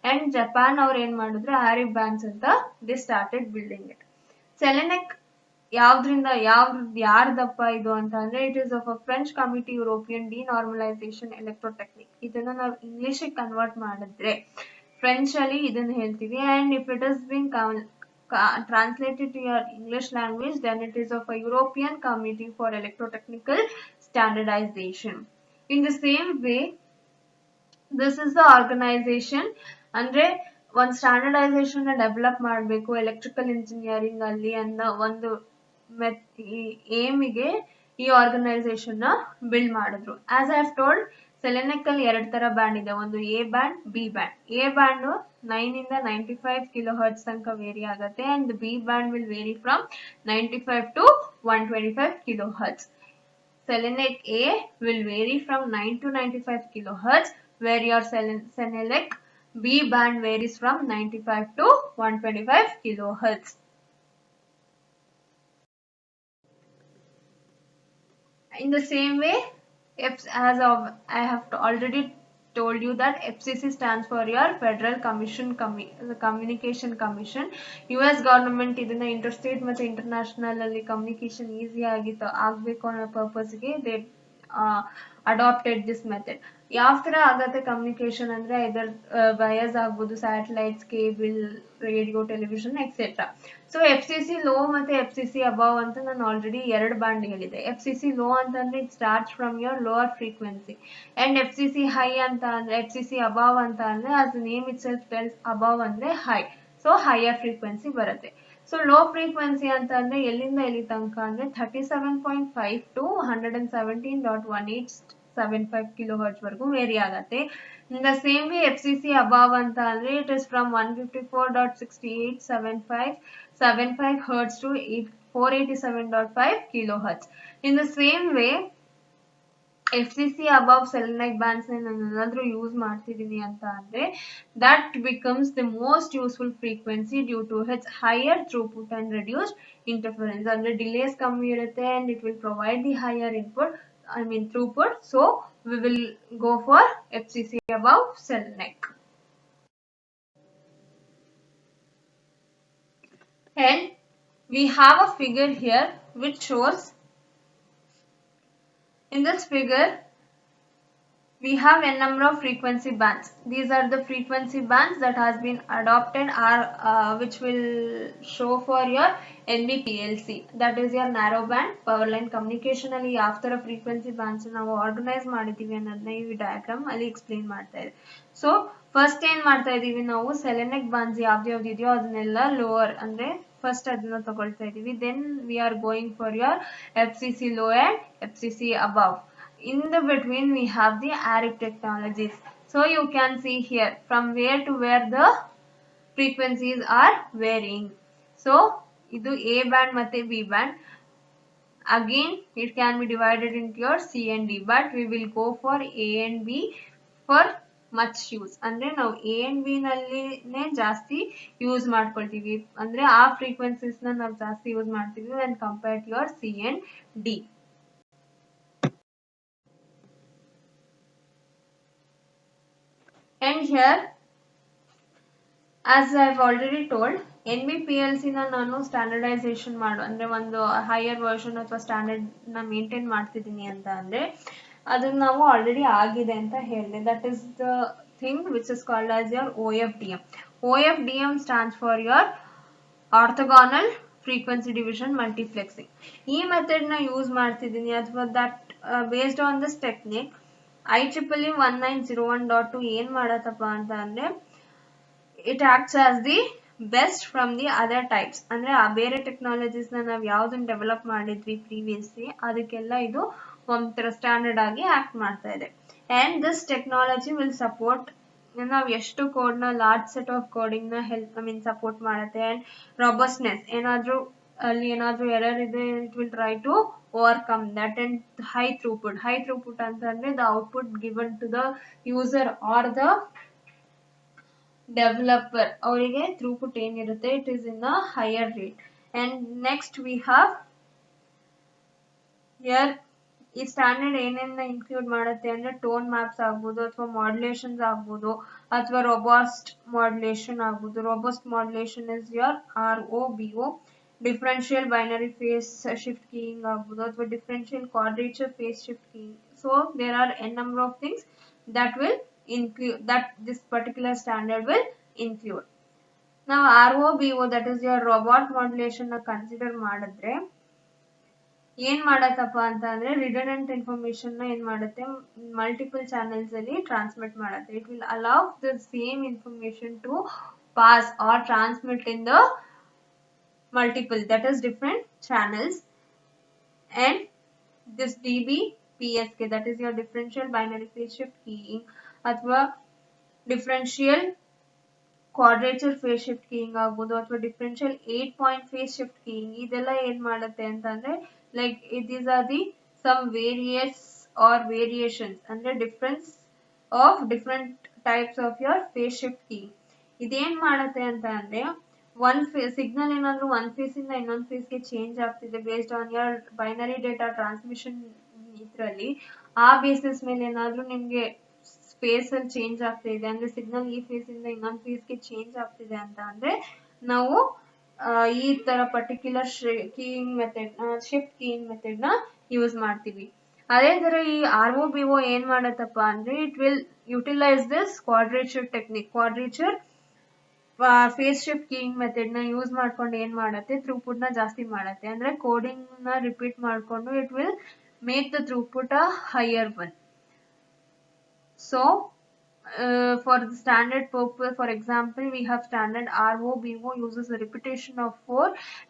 And Japan ಅವ್ರು ಏನ್ ಮಾಡಿದ್ರು ಆರಿಫ್ ಬ್ಯಾಂಡ್ಸ್ ಅಂತ they started building it. Selenek ಯಾವ್ದ್ರಿಂದ ಯಾರ್ದಪ್ಪ ಇದು ಅಂತ ಅಂದ್ರೆ it is of a French committee European denormalization electrotechnic. ಇದನ್ನ ನಾವು ಇಂಗ್ಲಿಷ್ ಕನ್ವರ್ಟ್ ಮಾಡಿದ್ರೆ ಫ್ರೆಂಚ್ ಅಲ್ಲಿ ಇದನ್ನ ಹೇಳ್ತೀವಿ. And if it is been translated to your English language, then it is of a European Committee for Electrotechnical Standardization. In the same way, this is the organization ಅಂದ್ರೆ ಒಂದು standardization develop ಮಾಡಬೇಕು electrical engineering ಅಲ್ಲಿ ಅನ್ನೋ ಒಂದು ಏಮಿಗೆ ಈ organization ನ build ಮಾಡಿದ್ರು. ಆಸ್ ಐ ಹ್ಯಾವ್ ಟೋಲ್ಡ್, ಸೆಲೆನೆಕ್ ಅಲ್ಲಿ ಎರಡು ತರ ಬ್ಯಾಂಡ್ ಇದೆ, ಒಂದು A band B band. A band 9 ಇಂದ 95 ಕಿಲೋ ಹರ್ಟ್ಸ್ ತನಕ ವೇರಿ ಆಗುತ್ತೆ and B band will vary from 95 to 125 kilo hertz. Selenek A will vary from 9 to 95 kilohertz, where your Senelec B band varies from 95 to 125 kilohertz. In the same way, as of I have already told you that FCC stands for your Federal Communication Commission. US government ಇದನ್ನ interstate ಮತ್ತೆ international ಅಲ್ಲಿ communication easy ಆಗ್ಬೇಕು ಅನ್ನೋ ಪರ್ಪಸ್ಗೆ they adopted this method. ಯಾವ ತರ ಆಗತ್ತೆ communication ಅಂದ್ರೆ ಇದರ್ ವಯರ್ಸ್ ಆಗ್ಬೋದು, satellites, cable, radio, television etcetera. So FCC low ಮತ್ತೆ FCC ಅಬೌವ್ ಅಂತ ನಾನು ಆಲ್ರೆಡಿ ಎರಡು ಬ್ಯಾಂಡ್ ಹೇಳಿದೆ. FCC ಲೋ ಅಂತಂದ್ರೆ it starts from your lower frequency and FCC high ಅಂತ ಅಂದ್ರೆ FCC ಅಬೌವ್ ಅಂತ ಅಂದ್ರೆ as name it self tells, above ಅಂದ್ರೆ ಹೈ, ಸೊ ಹೈಯರ್ ಫ್ರೀಕ್ವೆನ್ಸಿ ಬರುತ್ತೆ. ಸೊ ಲೋ ಫ್ರೀಕ್ವೆನ್ಸಿ ಅಂತ ಅಂದ್ರೆ ಎಲ್ಲಿಂದ ಎಲ್ಲಿ ತನಕ ಅಂದ್ರೆ 37.5 to 117.1875 ಕಿಲೋ ಹರ್ಟ್ಸ್ ವರೆಗೂ ವೇರಿ ಆಗತ್ತೆ. In the same way FCC above ಅಂತ ಅಂದ್ರೆ it is from 154.6875 hertz to 487.5 kilohertz. In the same way FCC above Selenek bands ನಾನು ಏನಾದ್ರೂ ಯೂಸ್ ಮಾಡ್ತಿದ್ದೀನಿ ಅಂತ ಅಂದ್ರೆ that becomes the most useful frequency due to its higher throughput and reduced interference. ಅಂದ್ರೆ delays ಕಮ್ಮಿ ಇರುತ್ತೆ and it will provide the higher throughput. So we will go for FCC above Selenek. And we have a figure here which shows, in this figure we have a number of frequency bands. These are the frequency bands that has been adopted are which will show for your NBPLC, that is your narrow band power line communication. ಅಲ್ಲಿ ಯಾವ ತರ frequency bands ನಾವು organise ಮಾಡಿದೀವಿ ಅನ್ನೋದನ್ನ ಈ diagram ಅಲ್ಲಿ explain ಮಾಡ್ತಾ ಇದೆ. ಸೊ ಫಸ್ಟ್ ಏನ್ ಮಾಡ್ತಾ ಇದೀವಿ ನಾವು ಸೆಲೆನಿಕ್ bands ಯಾವ್ದು ಇದೆಯೋ ಅದನ್ನೆಲ್ಲ ಲೋವರ್ ಅಂದ್ರೆ ಫಸ್ಟ್ ಅದನ್ನ ತಗೊಳ್ತಾ ಇದೀವಿ. Then we are going for your FCC low and FCC above. In the between we have the ARIC technologies. So you can see here from where to where the frequencies are varying. So idu A band matte B band. Again it can be divided into your C and D, but we will go for A and B for much use. ಅಂದ್ರೆ ನಾವು A and B ನಲ್ಲಿನೇ ಜಾಸ್ತಿ use ಮಾಡ್ಕೊಳ್ತೀವಿ, ಅಂದ್ರೆ ಆ frequencies ನಾವು ಜಾಸ್ತಿ use ಮಾಡ್ತೀವಿ when compared to your C and D. And here, as I have already told, NBPLC na ನಾನು ಸ್ಟ್ಯಾಂಡರ್ಡೈಸೇಷನ್ ಅಂದ್ರೆ ಒಂದು ಹೈಯರ್ ವರ್ಷನ್ ಅಥವಾ ಸ್ಟ್ಯಾಂಡರ್ಡ್ ನ ಮೇಂಟೈನ್ ಮಾಡ್ತಿದ್ದೀನಿ ಅಂತ ಅಂದ್ರೆ ಅದನ್ನ ನಾವು ಆಲ್ರೆಡಿ ಆಗಿದೆ ಅಂತ ಹೇಳಿದೆ. That is the thing which is called as your OFDM. OFDM stands for your orthogonal frequency division multiplexing. ಈ ಮೆಥಡ್ ನ ಯೂಸ್ ಮಾಡ್ತಿದ್ದೀನಿ ಅಥವಾ that based on this technique IEEE 1901.2 ಏನ್ ಮಾಡತ್ತಪ್ಪ ಅಂತ ಅಂದ್ರೆ it acts as the best from the other types. ಅಂದ್ರೆ ಆ ಬೇರೆ ಟೆಕ್ನಾಲಜೀಸ್ ನಾವು ಯಾವ್ದನ್ನ ಡೆವಲಪ್ ಮಾಡಿದ್ವಿ ಪ್ರೀವಿಯಸ್ಲಿ ಅದಕ್ಕೆಲ್ಲ ಇದು ಒಂಥರ ಸ್ಟ್ಯಾಂಡರ್ಡ್ ಆಗಿ ಆಕ್ಟ್ ಮಾಡ್ತಾ ಇದೆ. And this technology will support ನಾವು ಎಷ್ಟು ಕೋಡ್ ನ ಲಾರ್ಜ್ ಸೆಟ್ ಆಫ್ ಕೋಡಿಂಗ್ ನ ಹೆಲ್ಪ್ ಸಪೋರ್ಟ್ ಮಾಡುತ್ತೆ. ಅಂಡ್ ರಾಬಸ್ಟ್ನೆಸ್ ಏನಾದ್ರೂ ಅಲ್ಲಿ ಏನಾದ್ರೂ ಎರರ್ ಇದೆ it will try to overcome that. And high throughput ಅಂತಂದ್ರೆ the output given to the user or the developer ಅವರಿಗೆ ಥ್ರೂಪುಟ್ ಏನಿರುತ್ತೆ it is in a higher rate. And next we have here ಈ standard ಏನೇನ include ಮಾಡುತ್ತೆ ಅಂದ್ರೆ tone maps ಆಗ್ಬೋದು ಅಥವಾ modulations ಆಗ್ಬೋದು ಅಥವಾ ರೋಬಸ್ಟ್ ಮಾಡ್ಯುಲೇಷನ್ ಆಗ್ಬೋದು. Robust modulation is your ROBO. Differential binary phase shift keying ಆಗ್ಬೋದು ಅಥವಾ differential quadrature phase shift keying. So there are n number of things that will include that this particular standard will include. Now ROBO, that is your robot modulation ನ consider ಮಾಡಿದ್ರೆ ಏನ್ ಮಾಡತ್ತಪ್ಪ ಅಂತ ಅಂದ್ರೆ redundant information ನ ಏನ್ ಮಾಡುತ್ತೆ multiple channels ಅಲ್ಲಿ transmit ಮಾಡುತ್ತೆ. It will allow the same information to pass or transmit in the multiple, that is different channels. And this DBPSK, that is your differential binary phase shift keying ಅಥವಾ differential quadrature phase shift keying ಆಗ್ಬೋದು ಅಥವಾ differential 8 point phase shift keying. ಇದೆಲ್ಲ ಏನ್ ಮಾಡುತ್ತೆ ಅಂತಂದ್ರೆ like these are the some various or variations ಅಂದ್ರೆ difference of different types of your phase shift keying. ಇದೇನ್ ಮಾಡುತ್ತೆ ಅಂತ ಅಂದ್ರೆ one signal ಏನಾದ್ರೂ one phase ಇಂದ ಇನ್ನೊಂದು phase ಗೆ ಚೇಂಜ್ ಆಗ್ತಿದೆ based on your binary data transmission ಇದ್ರಲ್ಲಿ ಆ ಬೇಸಿಸ್ ಮೇಲೆ ಏನಾದ್ರೂ ನಿಮ್ಗೆ ಸ್ಪೇಸ್ ಅಲ್ಲಿ ಚೇಂಜ್ ಆಗ್ತಾ ಇದೆ ಅಂದ್ರೆ ಸಿಗ್ನಲ್ ಈ ಫೇಸ್ ಇಂದ ಇನ್ನೊಂದು ಫೇಸ್ ಗೆ ಚೇಂಜ್ ಆಗ್ತಿದೆ ಅಂತ ಅಂದ್ರೆ ನಾವು ಈ ತರ particular keying method shift keying method ನ ಯೂಸ್ ಮಾಡ್ತೀವಿ. ಅದೇ ತರ ಈ ROBO ಏನ್ ಮಾಡತ್ತಪ್ಪ ಅಂದ್ರೆ it will utilise this quadrature technique. Quadrature phase shift keying method ನ ಯೂಸ್ ಮಾಡ್ಕೊಂಡು ಏನ್ ಮಾಡತ್ತೆ ಥ್ರೂಪುಟ್ ನ ಜಾಸ್ತಿ ಮಾಡತ್ತೆ. ಅಂದ್ರೆ ಕೋಡಿಂಗ್ ನ ರಿಪೀಟ್ ಮಾಡ್ಕೊಂಡು it will make the throughput a higher one. So for the standard purpose, for example, we have standard ROBO uses a repetition of 4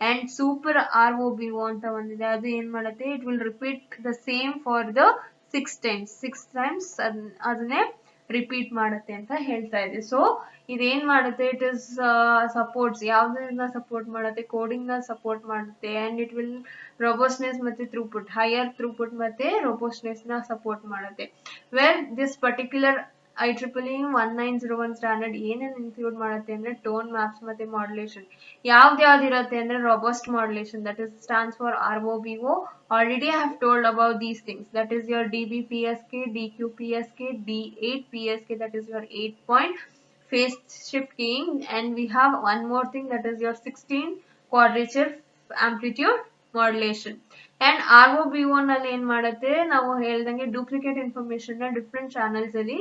and super ROBO anta ondide adu en madutte it will repeat the same for the 6 times adane repeat ಮಾಡುತ್ತೆ ಅಂತ ಹೇಳ್ತಾ ಇದೆ. So ಇದೇನ್ ಮಾಡುತ್ತೆ it is supports ಯಾವ್ದನ್ನ support ಮಾಡುತ್ತೆ coding ನ support ಮಾಡುತ್ತೆ. ಅಂಡ್ ಇಟ್ ವಿಲ್ ರೋಬೋಸ್ಟ್ನೆಸ್ ಮತ್ತೆ ಥ್ರೂಪುಟ್ ಹೈಯರ್ ಥ್ರೂಪುಟ್ ಮತ್ತೆ ರೋಬೋಸ್ಟ್ನೆಸ್ ನ ಸಪೋರ್ಟ್ ಮಾಡುತ್ತೆ. Well this particular IEEE 1901 standard ಏನೇನು ಇನ್ಕ್ಲೂಡ್ ಮಾಡುತ್ತೆ ಅಂದ್ರೆ ಟೋನ್ ಮ್ಯಾಪ್ಸ್ ಮತ್ತೆ ಮಾಡ್ಯುಲೇಷನ್ ಯಾವ್ದಿರುತ್ತೆ ಅಂದ್ರೆ robust modulation that is stands for ROBO. Already I have told about these things, that is your DBPSK, DQPSK, D8PSK, that is your 8 point phase shift keying. And we have one more thing, that is your 16 quadrature amplitude modulation. And ROBO ನಲ್ಲಿ ಏನ್ ಮಾಡುತ್ತೆ, ನಾವು ಹೇಳ್ದಂಗೆ duplicate information ನ different channels ಅಲ್ಲಿ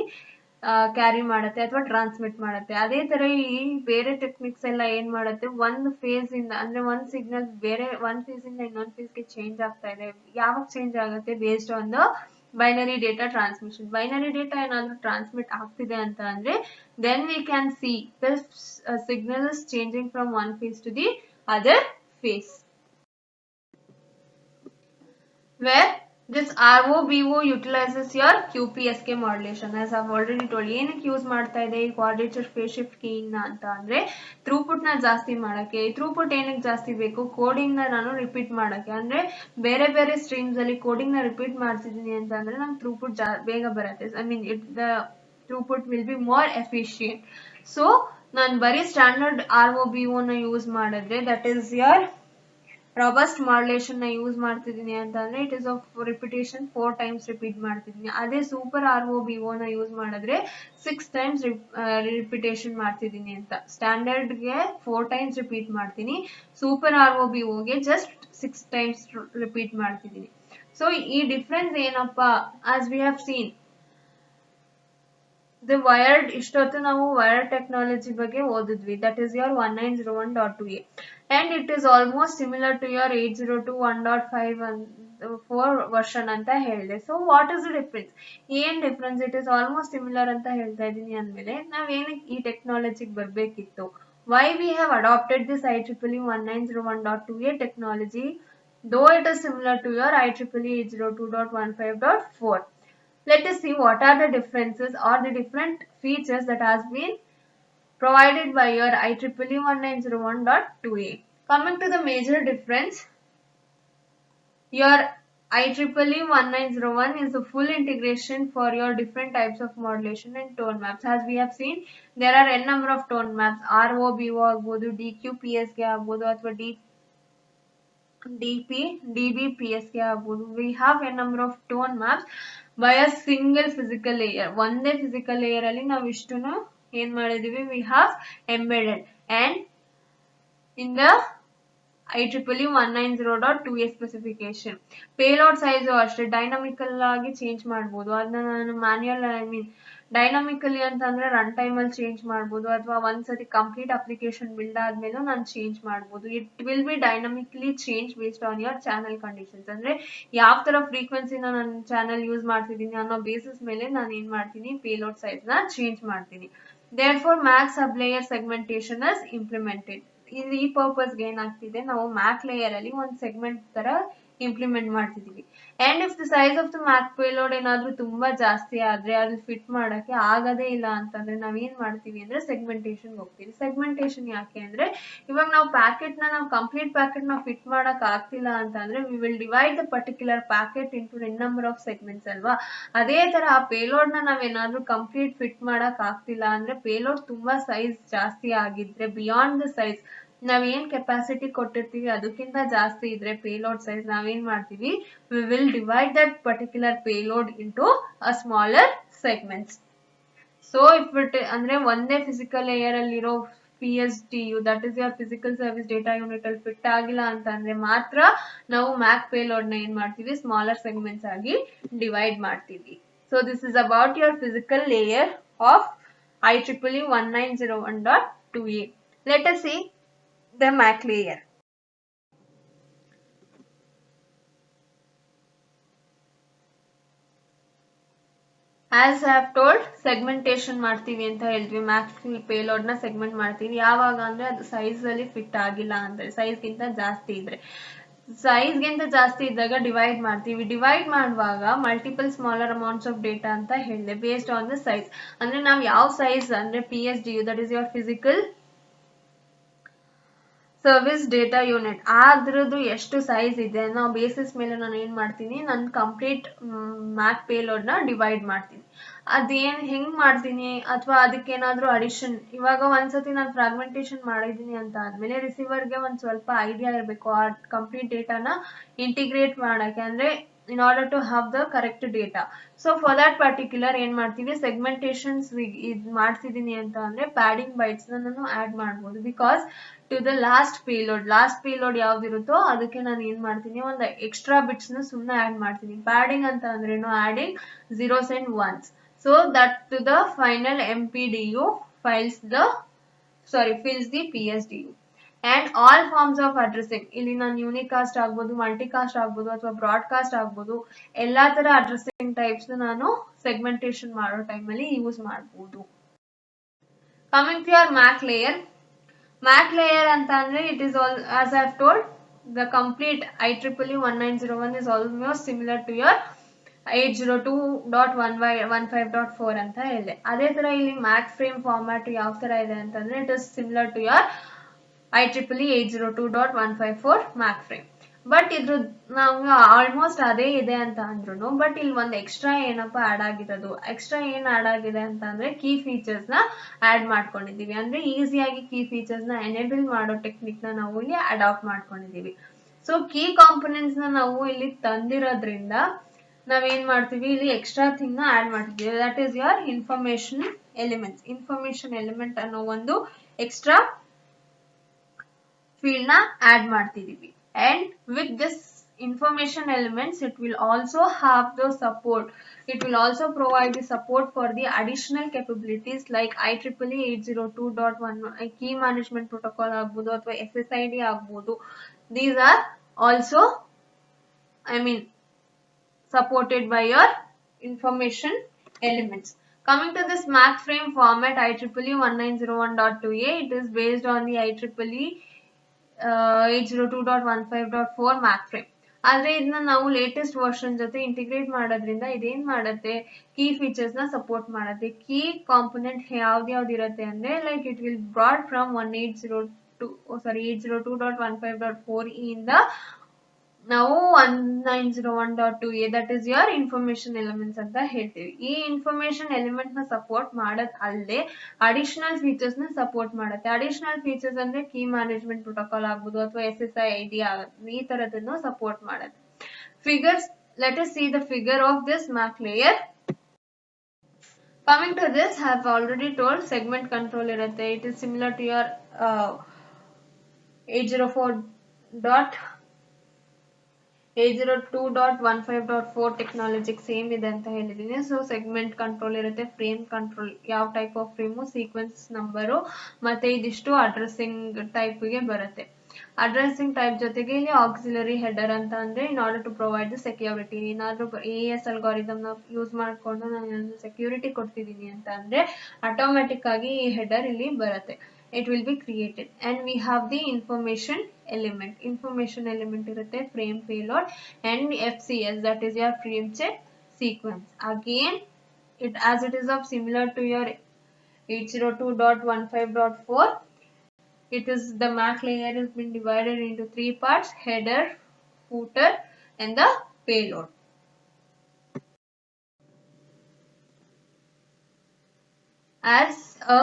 carry ಮಾಡುತ್ತೆ ಅಥವಾ transmit ಮಾಡುತ್ತೆ. ಅದೇ ತರ ಈ ಬೇರೆ ಟೆಕ್ನಿಕ್ಸ್ ಎಲ್ಲ ಏನ್ ಮಾಡುತ್ತೆ, ಒಂದು ಫೇಸ್ ಇಂದ ಅಂದ್ರೆ ಒಂದ್ ಸಿಗ್ನಲ್ ಬೇರೆ ಒಂದ್ ಫೇಸ್ ಇಂದ ಇನ್ನೊಂದ್ ಫೇಸ್ ಗೆ ಚೇಂಜ್ ಆಗ್ತಾ ಇದೆ. ಯಾವಾಗ ಚೇಂಜ್ ಆಗುತ್ತೆ, based on the binary data transmission. Binary data ಏನಾದ್ರು ಟ್ರಾನ್ಸ್ಮಿಟ್ ಆಗ್ತಿದೆ ಅಂತ ಅಂದ್ರೆ then we can see the signal is changing from one phase to the other phase, where this ROBO utilizes your QPSK modulation. As I've already told, ಏನಕ್ಕೆ use ಮಾಡ್ತಾ ಇದೆ ಈ quadrature phase shift ಕೀಯಿಂಗ್ ನ ಅಂತ ಅಂದ್ರೆ ಥ್ರೂಪುಟ್ ನ ಜಾಸ್ತಿ ಮಾಡಕ್ಕೆ. ಈ ಥ್ರೂಪುಟ್ ಏನಕ್ಕೆ ಜಾಸ್ತಿ ಬೇಕು, ಕೋಡಿಂಗ್ ನ ನಾನು ರಿಪೀಟ್ ಮಾಡಕ್ಕೆ. ಅಂದ್ರೆ ಬೇರೆ ಬೇರೆ ಸ್ಟ್ರೀಮ್ಸ್ ಅಲ್ಲಿ ಕೋಡಿಂಗ್ ನ ರಿಪೀಟ್ ಮಾಡ್ತಿದ್ದೀನಿ ಅಂತ ಅಂದ್ರೆ ನಂಗೆ ಥ್ರೂಪುಟ್ ಬೇಗ ಬರುತ್ತೆ. I mean the throughput will be more efficient. So ನಾನು ಬರೀ ಸ್ಟ್ಯಾಂಡರ್ಡ್ ROBO ನ ಯೂಸ್ ಮಾಡಿದ್ರೆ, ದಟ್ ಈಸ್ your ರಾಬಸ್ಟ್ ಮಾಡ್ಯುಲೇಷನ್ ನ ಯೂಸ್ ಮಾಡ್ತಿದ್ದೀನಿ ಅಂತ ಅಂದ್ರೆ it is of repetition 4 times repeat ಮಾಡ್ತಿದ್ದೀನಿ. ಅದೇ ಸೂಪರ್ ROBO ನ ಯೂಸ್ ಮಾಡಿದ್ರೆ 6 times ರಿಪಿಟೇಷನ್ ಮಾಡ್ತಿದ್ದೀನಿ ಅಂತ. ಸ್ಟ್ಯಾಂಡರ್ಡ್ ಗೆ 4 times ರಿಪೀಟ್ ಮಾಡ್ತೀನಿ, ಸೂಪರ್ ROBO ಗೆ ಜಸ್ಟ್ 6 times ರಿಪೀಟ್ ಮಾಡ್ತಿದ್ದೀನಿ. ಸೊ ಈ ಡಿಫ್ರೆನ್ಸ್ ಏನಪ್ಪಾ, as we have seen the wired, ಇಷ್ಟೊತ್ತು ನಾವು ವೈರ್ಡ್ ಟೆಕ್ನಾಲಜಿ ಬಗ್ಗೆ ಓದಿದ್ವಿ. That is your 1901.2a and it is almost similar to your 802.1.5 version ಅಂತ ಹೇಳಿದೆ. So what is the difference, ಏನ್ difference? It is almost similar ಅಂತ ಹೇಳ್ತಾ ಇದೀನಿ ಅಂದ್ಮೇಲೆ ನಾವ್ ಏನಕ್ಕೆ ಈ ಟೆಕ್ನಾಲಜಿಗೆ ಬರ್ಬೇಕಿತ್ತು? Why we have adapted this IEEE 1901.2a technology though it is similar to your IEEE 802.15.4? Let us see what are the differences or the different features that has been provided by your IEEE 1901.2a. Coming to the major difference, your IEEE 1901 is the full integration for your different types of modulation and tone maps. As we have seen, there are n number of tone maps. ROBO agbodu, DQPSK agbodu athwa DBPSK agbodu. We have a number of tone maps by a single physical layer. ಒಂದೇ physical layer ಅಲ್ಲಿ ನಾವು ಇಷ್ಟುನು ಏನ್ ಮಾಡಿದೀವಿ, we have embedded. And in the IEEE 190.2a specification, payload size ಅಷ್ಟೇ dynamical ಆಗಿ change ಮಾಡ್ಬೋದು. ಅದನ್ನ ನಾನು ಮ್ಯಾನ್ಯುಯಲ್ ಡೈನಾಮಿಕಲಿ ಅಂತಂದ್ರೆ ರನ್ ಟೈಮ್ ಅಲ್ಲಿ ಚೇಂಜ್ ಮಾಡ್ಬೋದು, ಅಥವಾ ಒಂದ್ಸತಿ ಕಂಪ್ಲೀಟ್ ಅಪ್ಲಿಕೇಶನ್ ಬಿಲ್ಡ್ ಆದ್ಮೇಲೂ ನಾನು ಚೇಂಜ್ ಮಾಡ್ಬೋದು. It will be dynamically change based on your channel conditions. ಅಂದ್ರೆ ಯಾವ ತರ ಫ್ರೀಕ್ವೆನ್ಸಿನ ನಾನು ಚಾನಲ್ ಯೂಸ್ ಮಾಡ್ತಿದ್ದೀನಿ ಅನ್ನೋ ಬೇಸಿಸ್ ಮೇಲೆ ನಾನು ಏನ್ ಮಾಡ್ತೀನಿ, ಪೇಲೋಡ್ ಸೈಜ್ ನ ಚೇಂಜ್ ಮಾಡ್ತೀನಿ. Therefore MAC sublayer segmentation is implemented. ಈ ಪರ್ಪಸ್ಗೆ ಏನಾಗ್ತಿದೆ, ನಾವು ಮ್ಯಾಕ್ ಲೇಯರ್ ಅಲ್ಲಿ ಒಂದು ಸೆಗ್ಮೆಂಟ್ ತರ ಇಂಪ್ಲಿಮೆಂಟ್ ಮಾಡ್ತಿದೀವಿ. And if the size of the MAC payload ಏನಾದ್ರೂ ತುಂಬಾ ಜಾಸ್ತಿ ಆದ್ರೆ ಅದು ಫಿಟ್ ಮಾಡಕ್ಕೆ ಆಗದೇ ಇಲ್ಲ ಅಂತಂದ್ರೆ ನಾವ್ ಏನ್ ಮಾಡ್ತೀವಿ ಅಂದ್ರೆ ಸೆಗ್ಮೆಂಟೇಷನ್ ಹೋಗ್ತೀವಿ. ಸೆಗ್ಮೆಂಟೇಷನ್ ಯಾಕೆ ಅಂದ್ರೆ, ಇವಾಗ ನಾವು ಪ್ಯಾಕೆಟ್ ನ ನಾವು ಕಂಪ್ಲೀಟ್ ಪ್ಯಾಕೆಟ್ ನ ಫಿಟ್ ಮಾಡಕ್ ಆಗ್ತಿಲ್ಲ ಅಂತಂದ್ರೆ we will divide the particular packet into n number of segments ಅಲ್ವಾ. ಅದೇ ತರ ಆ ಪೇಲೋಡ್ ನ ನಾವೇನಾದ್ರೂ ಕಂಪ್ಲೀಟ್ ಫಿಟ್ ಮಾಡಕ್ ಆಗ್ತಿಲ್ಲ ಅಂದ್ರೆ, ಪೇಲೋಡ್ ತುಂಬಾ ಸೈಜ್ ಜಾಸ್ತಿ ಆಗಿದ್ರೆ, ಬಿಯಾಂಡ್ ದ ಸೈಜ್ ನಾವ್ ಏನ್ ಕೆಪಾಸಿಟಿ ಕೊಟ್ಟಿರ್ತೀವಿ ಅದಕ್ಕಿಂತ ಜಾಸ್ತಿ ಇದ್ರೆ ಪೇಲೋಡ್ ಸೈಜ್, ನಾವೇನ್ ಮಾಡ್ತೀವಿ, we will divide that particular payload into a smaller segments. So if it ಅಂದ್ರೆ ಒಂದೇ ಫಿಸಿಕಲ್ ಲೇಯರ್ ಅಲ್ಲಿರೋ PSDU, that is your physical service data unit ಅಲ್ಲಿ ಫಿಟ್ ಆಗಿಲ್ಲ ಅಂತಂದ್ರೆ ಮಾತ್ರ ನಾವು ಮ್ಯಾಕ್ ಪೇಲೋಡ್ ನ ಏನ್ ಮಾಡ್ತೀವಿ, ಸ್ಮಾಲರ್ ಸೆಗ್ಮೆಂಟ್ಸ್ ಆಗಿ ಡಿವೈಡ್ ಮಾಡ್ತೀವಿ. So this is about your physical layer of IEEE 1901.2a. Let us see the MAC layer. As I have told, segmentation ಮಾಡ್ತೀವಿ ಅಂತ ಹೇಳಿದ್ವಿ. ಮ್ಯಾಕ್ ಪೇಲೋಡ್ ನ ಸೆಗ್ಮೆಂಟ್ ಮಾಡ್ತೀವಿ ಯಾವಾಗ ಅಂದ್ರೆ ಅದು ಸೈಜ್ ಅಲ್ಲಿ ಫಿಟ್ ಆಗಿಲ್ಲ ಅಂದ್ರೆ, ಸೈಜ್ ಗಿಂತ ಜಾಸ್ತಿ ಇದ್ರೆ. ಸೈಜ್ ಗಿಂತ ಜಾಸ್ತಿ ಇದ್ದಾಗ ಡಿವೈಡ್ ಮಾಡ್ತೀವಿ. ಡಿವೈಡ್ ಮಾಡುವಾಗ multiple smaller amounts of data ಅಂತ ಹೇಳಿದೆ, ಬೇಸ್ಡ್ ಆನ್ ದ ಸೈಜ್. ಅಂದ್ರೆ ನಾವು ಯಾವ ಸೈಜ್ ಅಂದ್ರೆ PSDU, that is your physical service data unit, ಅದ್ರದ್ದು ಎಷ್ಟು ಸೈಜ್ ಇದೆ ಅನ್ನೋ ಬೇಸಿಸ್ ಮೇಲೆ ನಾನು ಏನ್ ಮಾಡ್ತೀನಿ, ನಾನು ಕಂಪ್ಲೀಟ್ ಮ್ಯಾಕ್ ಪೇಲೋಡ್ ನ ಡಿವೈಡ್ ಮಾಡ್ತೀನಿ. ಅದೇನ್ ಹೆಂಗ್ ಮಾಡ್ತೀನಿ, ಅಥವಾ ಅದಕ್ಕೇನಾದ್ರೂ ಅಡಿಷನ್, ಇವಾಗ ಒಂದ್ಸತಿ ನಾನು ಫ್ರಾಗ್ಮೆಂಟೇಶನ್ ಮಾಡಿದೀನಿ ಅಂತ ಆದ್ಮೇಲೆ ರಿಸೀವರ್ಗೆ ಒಂದ್ ಸ್ವಲ್ಪ ಐಡಿಯಾ ಇರಬೇಕು ಆ ಕಂಪ್ಲೀಟ್ ಡೇಟಾನ ಇಂಟಿಗ್ರೇಟ್ ಮಾಡಕ್ಕೆ. ಅಂದ್ರೆ in order to have the correct data. So for that particular ಏನ್ ಮಾಡ್ತೀವಿ segmentations ಇದು ಮಾಡ್ತಿದ್ದೀನಿ ಅಂತ ಅಂದ್ರೆ padding bytes ನಾನು add ಮಾಡ್ಬೋದು because to the last payload ಯಾವ್ದಿರುತ್ತೋ ಅದಕ್ಕೆ ನಾನು ಏನ್ ಮಾಡ್ತೀನಿ ಒಂದು extra bits ನ ಸುಮ್ಮನೆ add ಮಾಡ್ತೀನಿ. padding ಅಂತ ಅಂದ್ರೇನು adding zeros and ones so that to the final MPDU fills the PSDU. And all forms of addressing ಇಲ್ಲಿ ನಾನು ಯೂನಿಕಾಸ್ಟ್ ಆಗ್ಬೋದು ಮಲ್ಟಿಕಾಸ್ಟ್ ಆಗ್ಬೋದು ಅಥವಾ ಬ್ರಾಡ್ಕಾಸ್ಟ್ ಆಗ್ಬೋದು ಎಲ್ಲಾ ತರ ಅಡ್ರೆಸಿಂಗ್ ಟೈಪ್ಸ್ ನಾನು ಸೆಗ್ಮೆಂಟೇಶನ್ ಮಾಡೋ ಟೈಮಲ್ಲಿ ಯೂಸ್ ಮಾಡ್ಬೋದು. Coming to your MAC layer ಅಂತ ಅಂದ್ರೆ it is all as I have told the complete IEEE 1901 is almost similar to your 802.15.4 ಅಂತ ಹೇಳಿದೆ. ಅದೇ ತರ ಇಲ್ಲಿ ಮ್ಯಾಕ್ ಫ್ರೇಮ್ ಫಾರ್ಮ್ಯಾಟ್ ಯಾವ ತರ ಇದೆ ಅಂತಂದ್ರೆ it is similar to your IEEE 802.154 MAC frame. But ಇದ್ರ ನಾವು ಆಲ್ಮೋಸ್ಟ್ ಅದೇ ಇದೆ ಅಂತ ಅಂದ್ರು ಬಟ್ ಇಲ್ಲಿ ಒಂದು ಎಕ್ಸ್ಟ್ರಾ ಏನಪ್ಪಾ ಆಡ್ ಆಗಿರೋದು ಏನ್ ಆಡ್ ಆಗಿದೆ ಅಂತ ಅಂದ್ರೆ ಕೀ ಫೀಚರ್ಸ್ ನ ಆಡ್ ಮಾಡ್ಕೊಂಡಿದೀವಿ. ಅಂದ್ರೆ ಈಸಿಯಾಗಿ ಕೀ ಫೀಚರ್ಸ್ ನ ಎನೇಬಲ್ ಮಾಡೋ ಟೆಕ್ನಿಕ್ ನ ನಾವು ಇಲ್ಲಿ ಅಡಾಪ್ಟ್ ಮಾಡ್ಕೊಂಡಿದೀವಿ. ಸೊ ಕೀ ಕಾಂಪೊನೆಂಟ್ಸ್ ನ ನಾವು ಇಲ್ಲಿ ತಂದಿರೋದ್ರಿಂದ ನಾವೇನ್ ಮಾಡ್ತೀವಿ ಇಲ್ಲಿ ಎಕ್ಸ್ಟ್ರಾ ಥಿಂಗ್ ನ ಆಡ್ ಮಾಡ್ತೀವಿ. That is your information element ಅನ್ನೋ ಒಂದು ಎಕ್ಸ್ಟ್ರಾ field na add ಮಾಡ್ತಿದೀವಿ. And with this information elements it will also have the support. It will also provide the support for the additional capabilities like IEEE 802.1 key management protocol ಆಗ್ಬೋದು ಅಥವಾ SSID ಆಗ್ಬೋದು. These are also supported by your information elements. Coming to this MAC frame format IEEE 1901.2a, it is based on the IEEE 802.15.4 MAC frame. ಆದ್ರೆ ಇದನ್ನ ನಾವು latest version ಜೊತೆ integrate ಮಾಡೋದ್ರಿಂದ ಇದೇನ್ ಮಾಡುತ್ತೆ ಕೀ ಫೀಚರ್ಸ್ ನ ಸಪೋರ್ಟ್ ಮಾಡುತ್ತೆ. ಕೀ ಕಾಂಪೊನೆಂಟ್ ಯಾವ್ದು ಇರುತ್ತೆ ಅಂದ್ರೆ like it will broad from 802.15.4 ಇಂದ ನಾವು 1901.2a that is your information elements ಅಂತ ಹೇಳ್ತೀವಿ. ಈ ಇನ್ಫಾರ್ಮೇಶನ್ ಎಲಿಮೆಂಟ್ ನ ಸಪೋರ್ಟ್ ಮಾಡೋದ್ ಅಲ್ಲದೆ ಅಡಿಷನಲ್ ಫೀಚರ್ಸ್ ನ ಸಪೋರ್ಟ್ ಮಾಡುತ್ತೆ. ಅಡಿಷನಲ್ ಫೀಚರ್ಸ್ ಅಂದ್ರೆ ಕೀ ಮ್ಯಾನೇಜ್ಮೆಂಟ್ ಪ್ರೋಟೋಕಾಲ್ ಆಗ್ಬೋದು ಅಥವಾ SSID ಈ ತರದನ್ನು ಸಪೋರ್ಟ್ ಮಾಡುತ್ತೆ. Figures, let us see the figure of this MAC layer. Coming to this, I have already told segment control irutte. It is similar to your 802.15.4 ಟೆಕ್ನಾಲಜಿಗೆ same ಇದೆ ಅಂತ ಹೇಳಿದೀನಿ. So segment control ಇರುತ್ತೆ, frame control ಯಾವ type of frame, sequence number ಮತ್ತೆ ಇದಿಷ್ಟು addressing ಟೈಪ್ಗೆ ಬರುತ್ತೆ. Addressing type ಜೊತೆಗೆ ಇಲ್ಲಿ ಆಕ್ಸಿಲರಿ ಹೆಡರ್ ಅಂತ ಅಂದ್ರೆ in order to provide the security. ಏನಾದ್ರೂ AES ಅಲ್ಗಾರಿದಮ್ ನ ಯೂಸ್ ಮಾಡ್ಕೊಂಡು ನಾನು ಸೆಕ್ಯೂರಿಟಿ ಕೊಡ್ತಿದ್ದೀನಿ ಅಂತ ಅಂದ್ರೆ ಆಟೋಮ್ಯಾಟಿಕ್ ಆಗಿ ಈ ಹೆಡರ್ ಇಲ್ಲಿ ಬರುತ್ತೆ. It will be created and we have the information element irutte, frame payload and FCS, that is your frame check sequence. Again as it is of similar to your 802.15.4, it is the MAC layer has been divided into 3 parts: header, footer and the payload. As a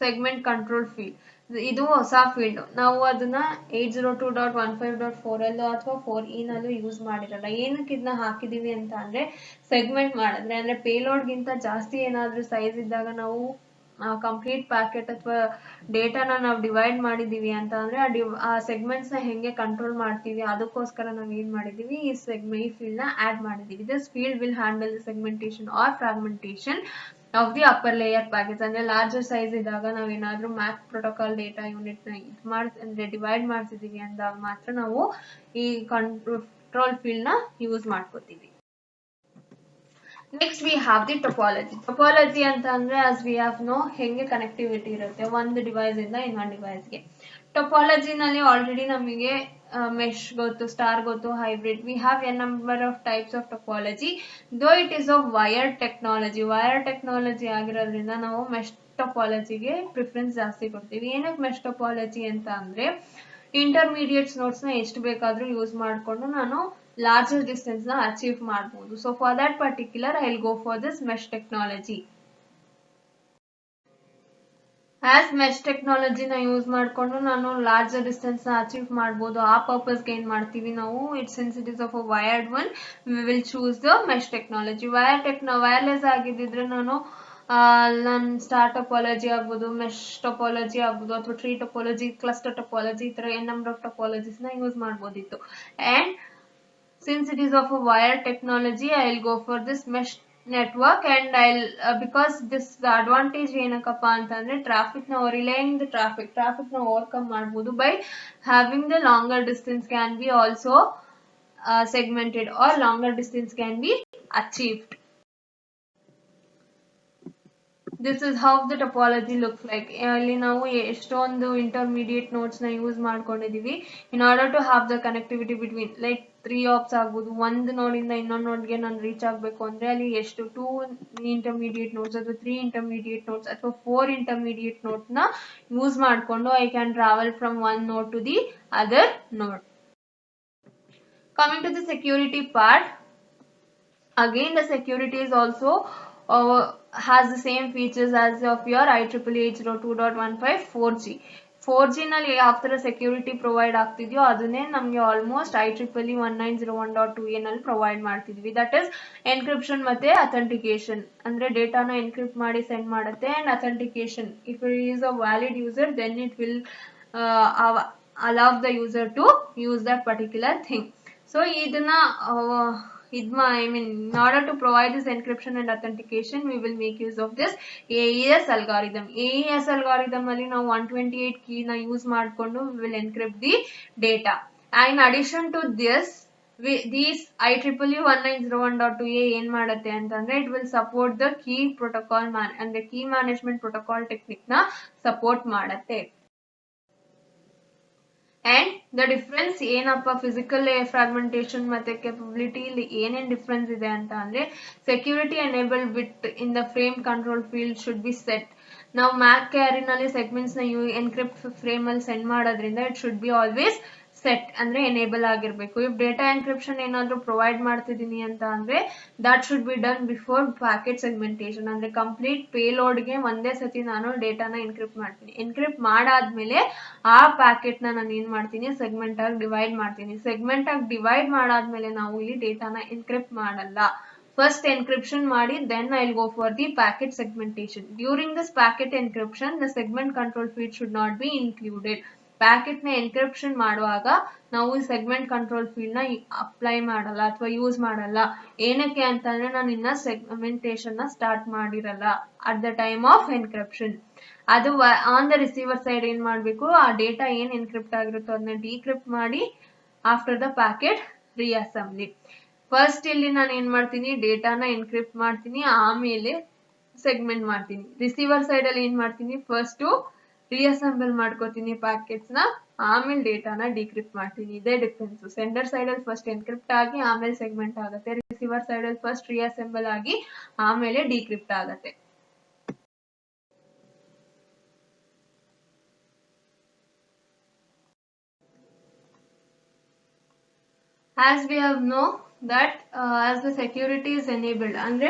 segment control field, ಇದು ಹೊಸ field. ನಾವು ಅದನ್ನ 802.15.4 ಅಲ್ಲೋ ಅಥವಾ 4e ನಲ್ಲೂ use ಮಾಡಿರಲ್ಲ. ಏನಕ್ಕೆ ಇದನ್ನ ಹಾಕಿದೀವಿ ಅಂತ ಅಂದ್ರೆ ಸೆಗ್ಮೆಂಟ್ ಮಾಡಿದ್ರೆ ಅಂದ್ರೆ ಪೇಲೋಡ್ ಗಿಂತ ಜಾಸ್ತಿ ಏನಾದ್ರೂ ಸೈಜ್ ಇದ್ದಾಗ ನಾವು ಕಂಪ್ಲೀಟ್ ಪ್ಯಾಕೆಟ್ ಅಥವಾ ಡೇಟಾನ ನಾವು ಡಿವೈಡ್ ಮಾಡಿದೀವಿ ಅಂತ ಅಂದ್ರೆ ಆ ಸೆಗ್ಮೆಂಟ್ಸ್ ನ ಹೆಂಗೆ ಕಂಟ್ರೋಲ್ ಮಾಡ್ತೀವಿ ಅದಕ್ಕೋಸ್ಕರ ನಾವು ಏನ್ ಮಾಡಿದೀವಿ ಈ ಫೀಲ್ಡ್ ನ ಆಡ್ ಮಾಡಿದೀವಿ. This field will handle the segmentation or fragmentation of the upper layer packets. ಅಂದ್ರೆ ಲಾರ್ಜರ್ ಸೈಜ್ ಇದ್ದಾಗ ನಾವೇನಾದ್ರೂ ಮ್ಯಾಕ್ ಪ್ರೋಟೋಕಾಲ್ ಡೇಟಾ ಯೂನಿಟ್ ನ ಅಂದ್ರೆ ಡಿವೈಡ್ ಮಾಡ್ತಿದೀವಿ ಅಂದಾಗ ಮಾತ್ರ ನಾವು ಈ ಕಂಟ್ರೋಲ್ ಫೀಲ್ಡ್ ನ ಯೂಸ್ ಮಾಡ್ಕೋತೀವಿ. Next we have the topology ಅಂತ ಅಂದ್ರೆ as we have know ಹೆಂಗೆ ಕನೆಕ್ಟಿವಿಟಿ ಇರುತ್ತೆ ಒಂದು ಡಿವೈಸ್ ಇಂದ ಇನ್ನೊಂದು ಡಿವೈಸ್ಗೆ. ಟೊಪಾಲಜಿ ನಲ್ಲಿ ಆಲ್ರೆಡಿ ನಮಗೆ mesh ಗೊತ್ತು, ಸ್ಟಾರ್ ಗೊತ್ತು, hybrid. We have a number of types of topology, though it is of wired technology ಆಗಿರೋದ್ರಿಂದ ನಾವು mesh ಟೊಪಾಲಜಿಗೆ ಪ್ರಿಫರೆನ್ಸ್ ಜಾಸ್ತಿ ಕೊಡ್ತೀವಿ. ಏನಕ್ಕೆ mesh ಟೊಪಾಲಜಿ ಅಂತ ಅಂದ್ರೆ ಇಂಟರ್ಮೀಡಿಯೇಟ್ಸ್ ನೋಡ್ಸ್ ನ ಎಷ್ಟು ಬೇಕಾದ್ರೂ ಯೂಸ್ ಮಾಡ್ಕೊಂಡು ನಾನು ಲಾರ್ಜರ್ ಡಿಸ್ಟೆನ್ಸ್ ನ ಅಚೀವ್ ಮಾಡಬಹುದು. So for that particular I will go for this mesh ಟೆಕ್ನಾಲಜಿ. ಆಸ್ ಮೆಶ್ ಟೆಕ್ನಾಲಜಿನ ಯೂಸ್ ಮಾಡಿಕೊಂಡು ನಾನು ಲಾರ್ಜರ್ ಡಿಸ್ಟೆನ್ಸ್ ನ ಅಚೀವ್ ಮಾಡ್ಬೋದು. ಆ ಪರ್ಪಸ್ಗೆ ಏನ್ ಮಾಡ್ತೀವಿ ನಾವು, since it is of a wired one, we will choose the mesh technology. Wireless ಆಗಿದ್ದಿದ್ರೆ ನಾನು ನನ್ನ ಸ್ಟಾರ್ ಟೊಪಾಲಜಿ ಆಗ್ಬೋದು, ಮೆಶ್ ಟೊಪಾಲಜಿ ಆಗ್ಬೋದು, ಅಥವಾ ಟ್ರೀ ಟೊಪಾಲಜಿ, ಕ್ಲಸ್ಟರ್ ಟೊಪಾಲಜಿ, ಈ ತರ ಎನ್ ನಂಬರ್ ಆಫ್ ಟೊಪಾಲಜೀಸ್ ನ ಯೂಸ್ ಮಾಡ್ಬೋದಿತ್ತು. And since it is of a wire technology, I'll go for this mesh network, and I'll because this the advantage ಏನಕ್ಕಪ್ಪ ಅಂತಂದ್ರೆ traffic ನ relying the traffic ನ overcome ಮಾಡಬಹುದು by having the longer distance can be also segmented, or longer distance can be achieved. This is how the topology looks like. ಅಲ್ಲಿ ನಾವು ಎಷ್ಟೊಂದು intermediate nodes ನ use ಮಾಡ್ಕೊಂಡಿದೀವಿ in order to have the connectivity between like 3 hops ಆಗ್ಬೋದು. ಒಂದು ನೋಡಿಂದ ಇನ್ನೊಂದು ನೋಡ್ಗೆ ನಾನು ರೀಚ್ ಆಗ್ಬೇಕು ಅಂದ್ರೆ ಅಲ್ಲಿ ಎಷ್ಟು 2 ಇಂಟರ್ಮೀಡಿಯೇಟ್ ನೋಟ್ಸ್ ಅಥವಾ 3 ಇಂಟರ್ಮೀಡಿಯೇಟ್ ನೋಟ್ಸ್ ಅಥವಾ 4 ಇಂಟರ್ಮೀಡಿಯೇಟ್ ನೋಟ್ ನ ಯೂಸ್ ಮಾಡ್ಕೊಂಡು I can travel from one ನೋಡ್ ಟು ದಿ ಅದರ್ ನೋಡ್. Coming to the security part, again the security is also has the same features as of your IEEE 802.15 4G. 4G ನಲ್ಲಿ ಯಾವ ತರ security provide ಆಗ್ತಿದ್ಯೋ ಅದನ್ನೇ ನಮಗೆ almost IEEE 1901.2a ನಲ್ಲಿ provide ಮಾಡ್ತಿದ್ವಿ. That is encryption ಮತ್ತೆ authentication, ಅಂದ್ರೆ ಡೇಟಾನ ಎನ್ಕ್ರಿಪ್ಟ್ ಮಾಡಿ ಸೆಂಡ್ ಮಾಡುತ್ತೆ. And authentication, if it is a valid user then it will allow the user to use that particular thing. So ಇದನ್ನ I mean, in order to provide this encryption and authentication, we will make use of this AES algorithm. AES algorithm ಅಲ್ಲಿ ನಾವು 128 key ನ use ಮಾಡಿಕೊಂಡು we will encrypt the data. And in addition to this, these IEEE 1901.2a ಏನ್ ಮಾಡುತ್ತೆ ಅಂತಂದ್ರೆ it will support the key protocol and the key management protocol technique ನ support ಮಾಡುತ್ತೆ. And the difference ಏನಪ್ಪ physical fragmentation ಮತ್ತೆ capability ಇಲ್ಲಿ ಏನೇನ್ difference ಇದೆ ಅಂತ ಅಂದ್ರೆ, security enable bit in the frame control field should be set. ನಾವು ಮ್ಯಾಕ್ ಕ್ಯಾರಿನಲ್ಲಿ ಸೆಗ್ಮೆಂಟ್ಸ್ ನ ಎನ್ಕ್ರಿಪ್ಟ್ ಫ್ರೇಮ್ ಅಲ್ಲಿ ಸೆಂಡ್ ಮಾಡೋದ್ರಿಂದ it should be always set, ಅಂದ್ರೆ ಎನೇಬಲ್ ಆಗಿರ್ಬೇಕು. ಇಫ್ ಡೇಟಾ ಎನ್ಕ್ರಿಪ್ಷನ್ ಏನಾದ್ರು ಪ್ರೊವೈಡ್ ಮಾಡ್ತಿದೀನಿ ಅಂತ ಅಂದ್ರೆ that should be done before packet segmentation. ಅಂದ್ರೆ ಕಂಪ್ಲೀಟ್ ಪೇಲೋಡ್ಗೆ ಒಂದೇ ಸತಿ ನಾನು ಡೇಟಾನ ಎನ್ಕ್ರಿಪ್ಟ್ ಮಾಡ್ತೀನಿ. ಎನ್ಕ್ರಿಪ್ಟ್ ಮಾಡಾದ್ಮೇಲೆ ಆ ಪ್ಯಾಕೆಟ್ ನಾನು ಏನ್ ಮಾಡ್ತೀನಿ, ಸೆಗ್ಮೆಂಟ್ ಆಗಿ ಡಿವೈಡ್ ಮಾಡ್ತೀನಿ. ಸೆಗ್ಮೆಂಟ್ ಆಗಿ ಡಿವೈಡ್ ಮಾಡಾದ್ಮೇಲೆ ನಾವು ಇಲ್ಲಿ ಡೇಟಾನ ಎನ್ಕ್ರಿಪ್ಟ್ ಮಾಡಲ್ಲ. First encryption ಮಾಡಿ then I'll go for the packet segmentation. During this packet encryption, the segment control field should not be included. Packet ನ ಎನ್ಕ್ರಿಪ್ಷನ್ ಮಾಡುವಾಗ ನಾವು ಸೆಗ್ಮೆಂಟ್ ಕಂಟ್ರೋಲ್ ಫೀಲ್ಡ್ ನ ಅಪ್ಲೈ ಮಾಡಲ್ಲ ಅಥವಾ ಯೂಸ್ ಮಾಡಲ್ಲ. ಏನಕ್ಕೆ ಅಂತಂದ್ರೆ ನಾನು ಇನ್ನ ಸೆಗ್ಮೆಂಟೇಶನ್ ನ ಸ್ಟಾರ್ಟ್ ಮಾಡಿರಲ್ಲ at the time of encryption. ಅದು ಆನ್ ದ ರಿಸೀವರ್ ಸೈಡ್ ಏನ್ ಮಾಡ್ಬೇಕು, ಆ ಡೇಟಾ ಏನ್ ಎನ್ಕ್ರಿಪ್ಟ್ ಆಗಿರುತ್ತೋ ಅದನ್ನ ಡಿಕ್ರಿಪ್ಟ್ ಮಾಡಿ ಆಫ್ಟರ್ ದ ಪ್ಯಾಕೆಟ್ ರಿಅಸೆಂಬ್ಲಿ. ಫಸ್ಟ್ ಇಲ್ಲಿ ನಾನು ಏನ್ ಮಾಡ್ತೀನಿ, ಡೇಟಾನ ಎನ್ಕ್ರಿಪ್ಟ್ ಮಾಡ್ತೀನಿ, ಆಮೇಲೆ ಸೆಗ್ಮೆಂಟ್ ಮಾಡ್ತೀನಿ. ರಿಸೀವರ್ ಸೈಡ್ ಅಲ್ಲಿ ಏನ್ ಮಾಡ್ತೀನಿ, ಫಸ್ಟ್ ರಿಅಸೆಂಬಲ್ ಮಾಡ್ಕೋತೀನಿ ಪ್ಯಾಕೆಟ್ಸ್ ನ, ಆಮೇಲೆ ಡೇಟಾನ ಡಿಕ್ರಿಪ್ಟ್ ಮಾಡ್ತೀನಿ. ಇದೇ ಡಿಫ್ರೆನ್ಸ್. ಸೆಂಡರ್ ಸೈಡ್ ಅಲ್ಲಿ ಫಸ್ಟ್ ಎನ್ಕ್ರಿಪ್ಟ್ ಆಗಿ ಆಮೇಲೆ ಸೆಗ್ಮೆಂಟ್ ಆಗುತ್ತೆ. ರಿಸೀವರ್ ಸೈಡ್ ಅಲ್ಲಿ ಫಸ್ಟ್ ರಿಅಸೆಂಬಲ್ ಆಗಿ ಆಮೇಲೆ ಡಿಕ್ರಿಪ್ಟ್ ಆಗುತ್ತೆ. As we have know that as the security is enabled, ಅಂದ್ರೆ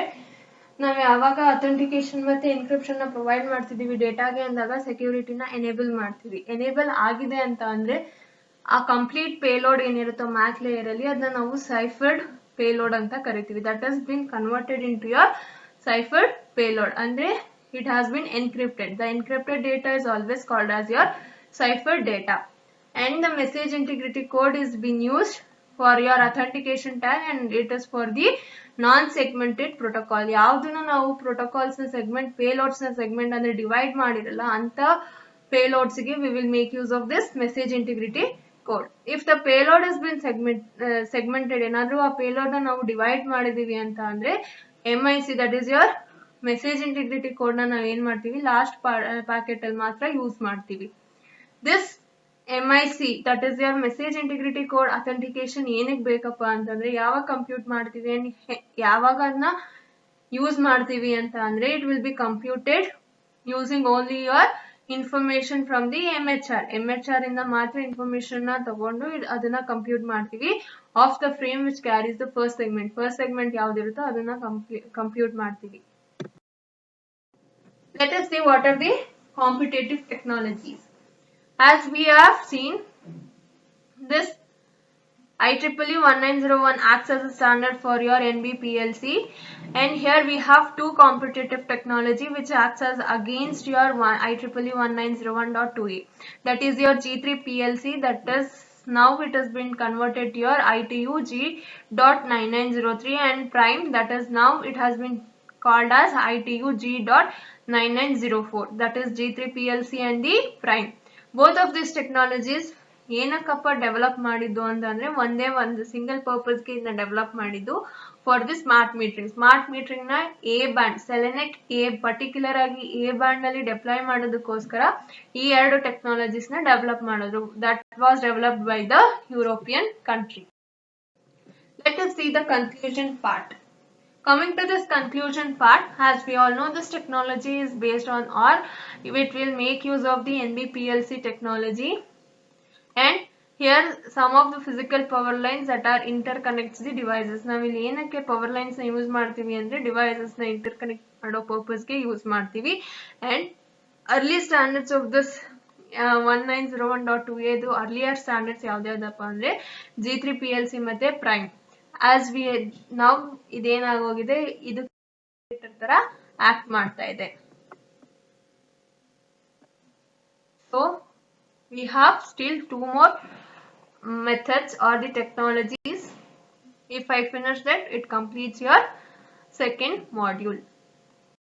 ನಾವು ಯಾವಾಗ ಅಥೆಂಟಿಕೇಶನ್ ಮತ್ತೆ ಎನ್ಕ್ರಿಪ್ಷನ್ ನ ಪ್ರೊವೈಡ್ ಮಾಡ್ತಿದೀವಿ ಡೇಟಾಗೆ ಅಂದಾಗ ಸೆಕ್ಯೂರಿಟಿನ ಎನೇಬಲ್ ಮಾಡ್ತೀವಿ. ಎನೇಬಲ್ ಆಗಿದೆ ಅಂತ ಅಂದ್ರೆ ಆ ಕಂಪ್ಲೀಟ್ ಪೇಲೋಡ್ ಏನಿರುತ್ತೋ ಮ್ಯಾಕ್ ಲೇಯರ್ ಅಲ್ಲಿ ಅದನ್ನ ನಾವು ಸೈಫರ್ಡ್ ಪೇಲೋಡ್ ಅಂತ ಕರಿತೀವಿ. That has been converted into your ciphered payload. ಅಂದ್ರೆ it has been encrypted. The encrypted data is always called as your ciphered data. And the message integrity code is being used for your authentication tag, and it is for the non-segmented protocol. ಯಾವ್ದನ್ನ ನಾವು protocols ನ segment, payloads ನ segment ಅಂದ್ರೆ divide ಮಾಡಿರಲ್ಲ ಅಂತ payloads ಗೆ we will make use of this message integrity code. If the payload has been segmented, ಏನಾದ್ರೂ ಆ payload ನ ನಾವು divide ಮಾಡಿದೀವಿ ಅಂತ ಅಂದ್ರೆ MIC, that is your message integrity code ನ ನಾವು ಏನ್ ಮಾಡ್ತೀವಿ, ಲಾಸ್ಟ್ ಪ್ಯಾಕೆಟ್ ಅಲ್ಲಿ ಮಾತ್ರ ಯೂಸ್ ಮಾಡ್ತೀವಿ. This MIC, that is your message integrity code authentication, ಏನಕ್ಕೆ ಬೇಕಪ್ಪ ಅಂತಂದ್ರೆ ಯಾವಾಗ ಕಂಪ್ಯೂಟ್ ಮಾಡ್ತೀವಿ, ಯಾವಾಗ ಅದನ್ನ ಯೂಸ್ ಮಾಡ್ತೀವಿ ಅಂತ ಅಂದ್ರೆ it will be computed using only your information from the MHR. MHR ಇಂದ ಮಾತ್ರ ಇನ್ಫಾರ್ಮೇಶನ್ ನ ತಗೊಂಡು ಅದನ್ನ ಕಂಪ್ಯೂಟ್ ಮಾಡ್ತೀವಿ of the frame which carries the first segment. First segment ಯಾವ್ದಿರುತ್ತೋ ಅದನ್ನ ಕಂಪ್ಯೂಟ್ ಮಾಡ್ತೀವಿ. Let us see what are the competitive technologies. As we have seen, this IEEE 1901 acts as a standard for your NBPLC, and here we have two competitive technology which acts as against your IEEE 1901.2a. That is your G3 PLC, that is now it has been converted to your ITU G.9903, and prime, that is now it has been called as ITU G.9904, that is G3 PLC and the prime. Both of these technologies ಏನಕ್ಕಪ್ಪ develop ಮಾಡಿದ್ದು ಅಂತಂದ್ರೆ ಒಂದೇ ಒಂದು single ಪರ್ಪಸ್ಗೆ ಇದನ್ನ develop ಮಾಡಿದ್ದು for the smart metering ನ A band ಸೆಲೆನೆಟ್ A particular ಆಗಿ A band ನಲ್ಲಿ ಡಿಪ್ಲಾಯ್ ಮಾಡೋದಕ್ಕೋಸ್ಕರ ಈ ಎರಡು ಟೆಕ್ನಾಲಜೀಸ್ ನ ಡೆವಲಪ್ ಮಾಡಿದ್ರು. That was developed by the European country. Let us see the conclusion part. Coming to this conclusion part, as we all know, this technology is based on, or it will make use of the NBPLC technology. And here some of the physical power lines that are interconnects the devices. ನಾವು ಇಲ್ಲಿ ಏನಕ್ಕೆ power lines ನ use ಮಾಡ್ತೀವಿ ಅಂದ್ರೆ devices ನ ಇಂಟರ್ಕನೆಕ್ಟ್ ಮಾಡೋ purpose ಗೆ use ಮಾಡ್ತೀವಿ. And early standards of this 1901.2a ಇದು ಅರ್ಲಿಯರ್ ಸ್ಟ್ಯಾಂಡರ್ಡ್ಸ್ ಯಾವ್ದಾವ್ದಪ್ಪ ಅಂದ್ರೆ G3 PLC ಮತ್ತೆ ಪ್ರೈಮ್. ಆಸ್ ವಿ ನಾವು ಇದೇನಾಗೋಗಿದೆ, ಇದು ತರ ಆಕ್ಟ್ ಮಾಡ್ತಾ ಇದೆ. So we have still two more methods or the technologies. If I finish that, it completes your second module.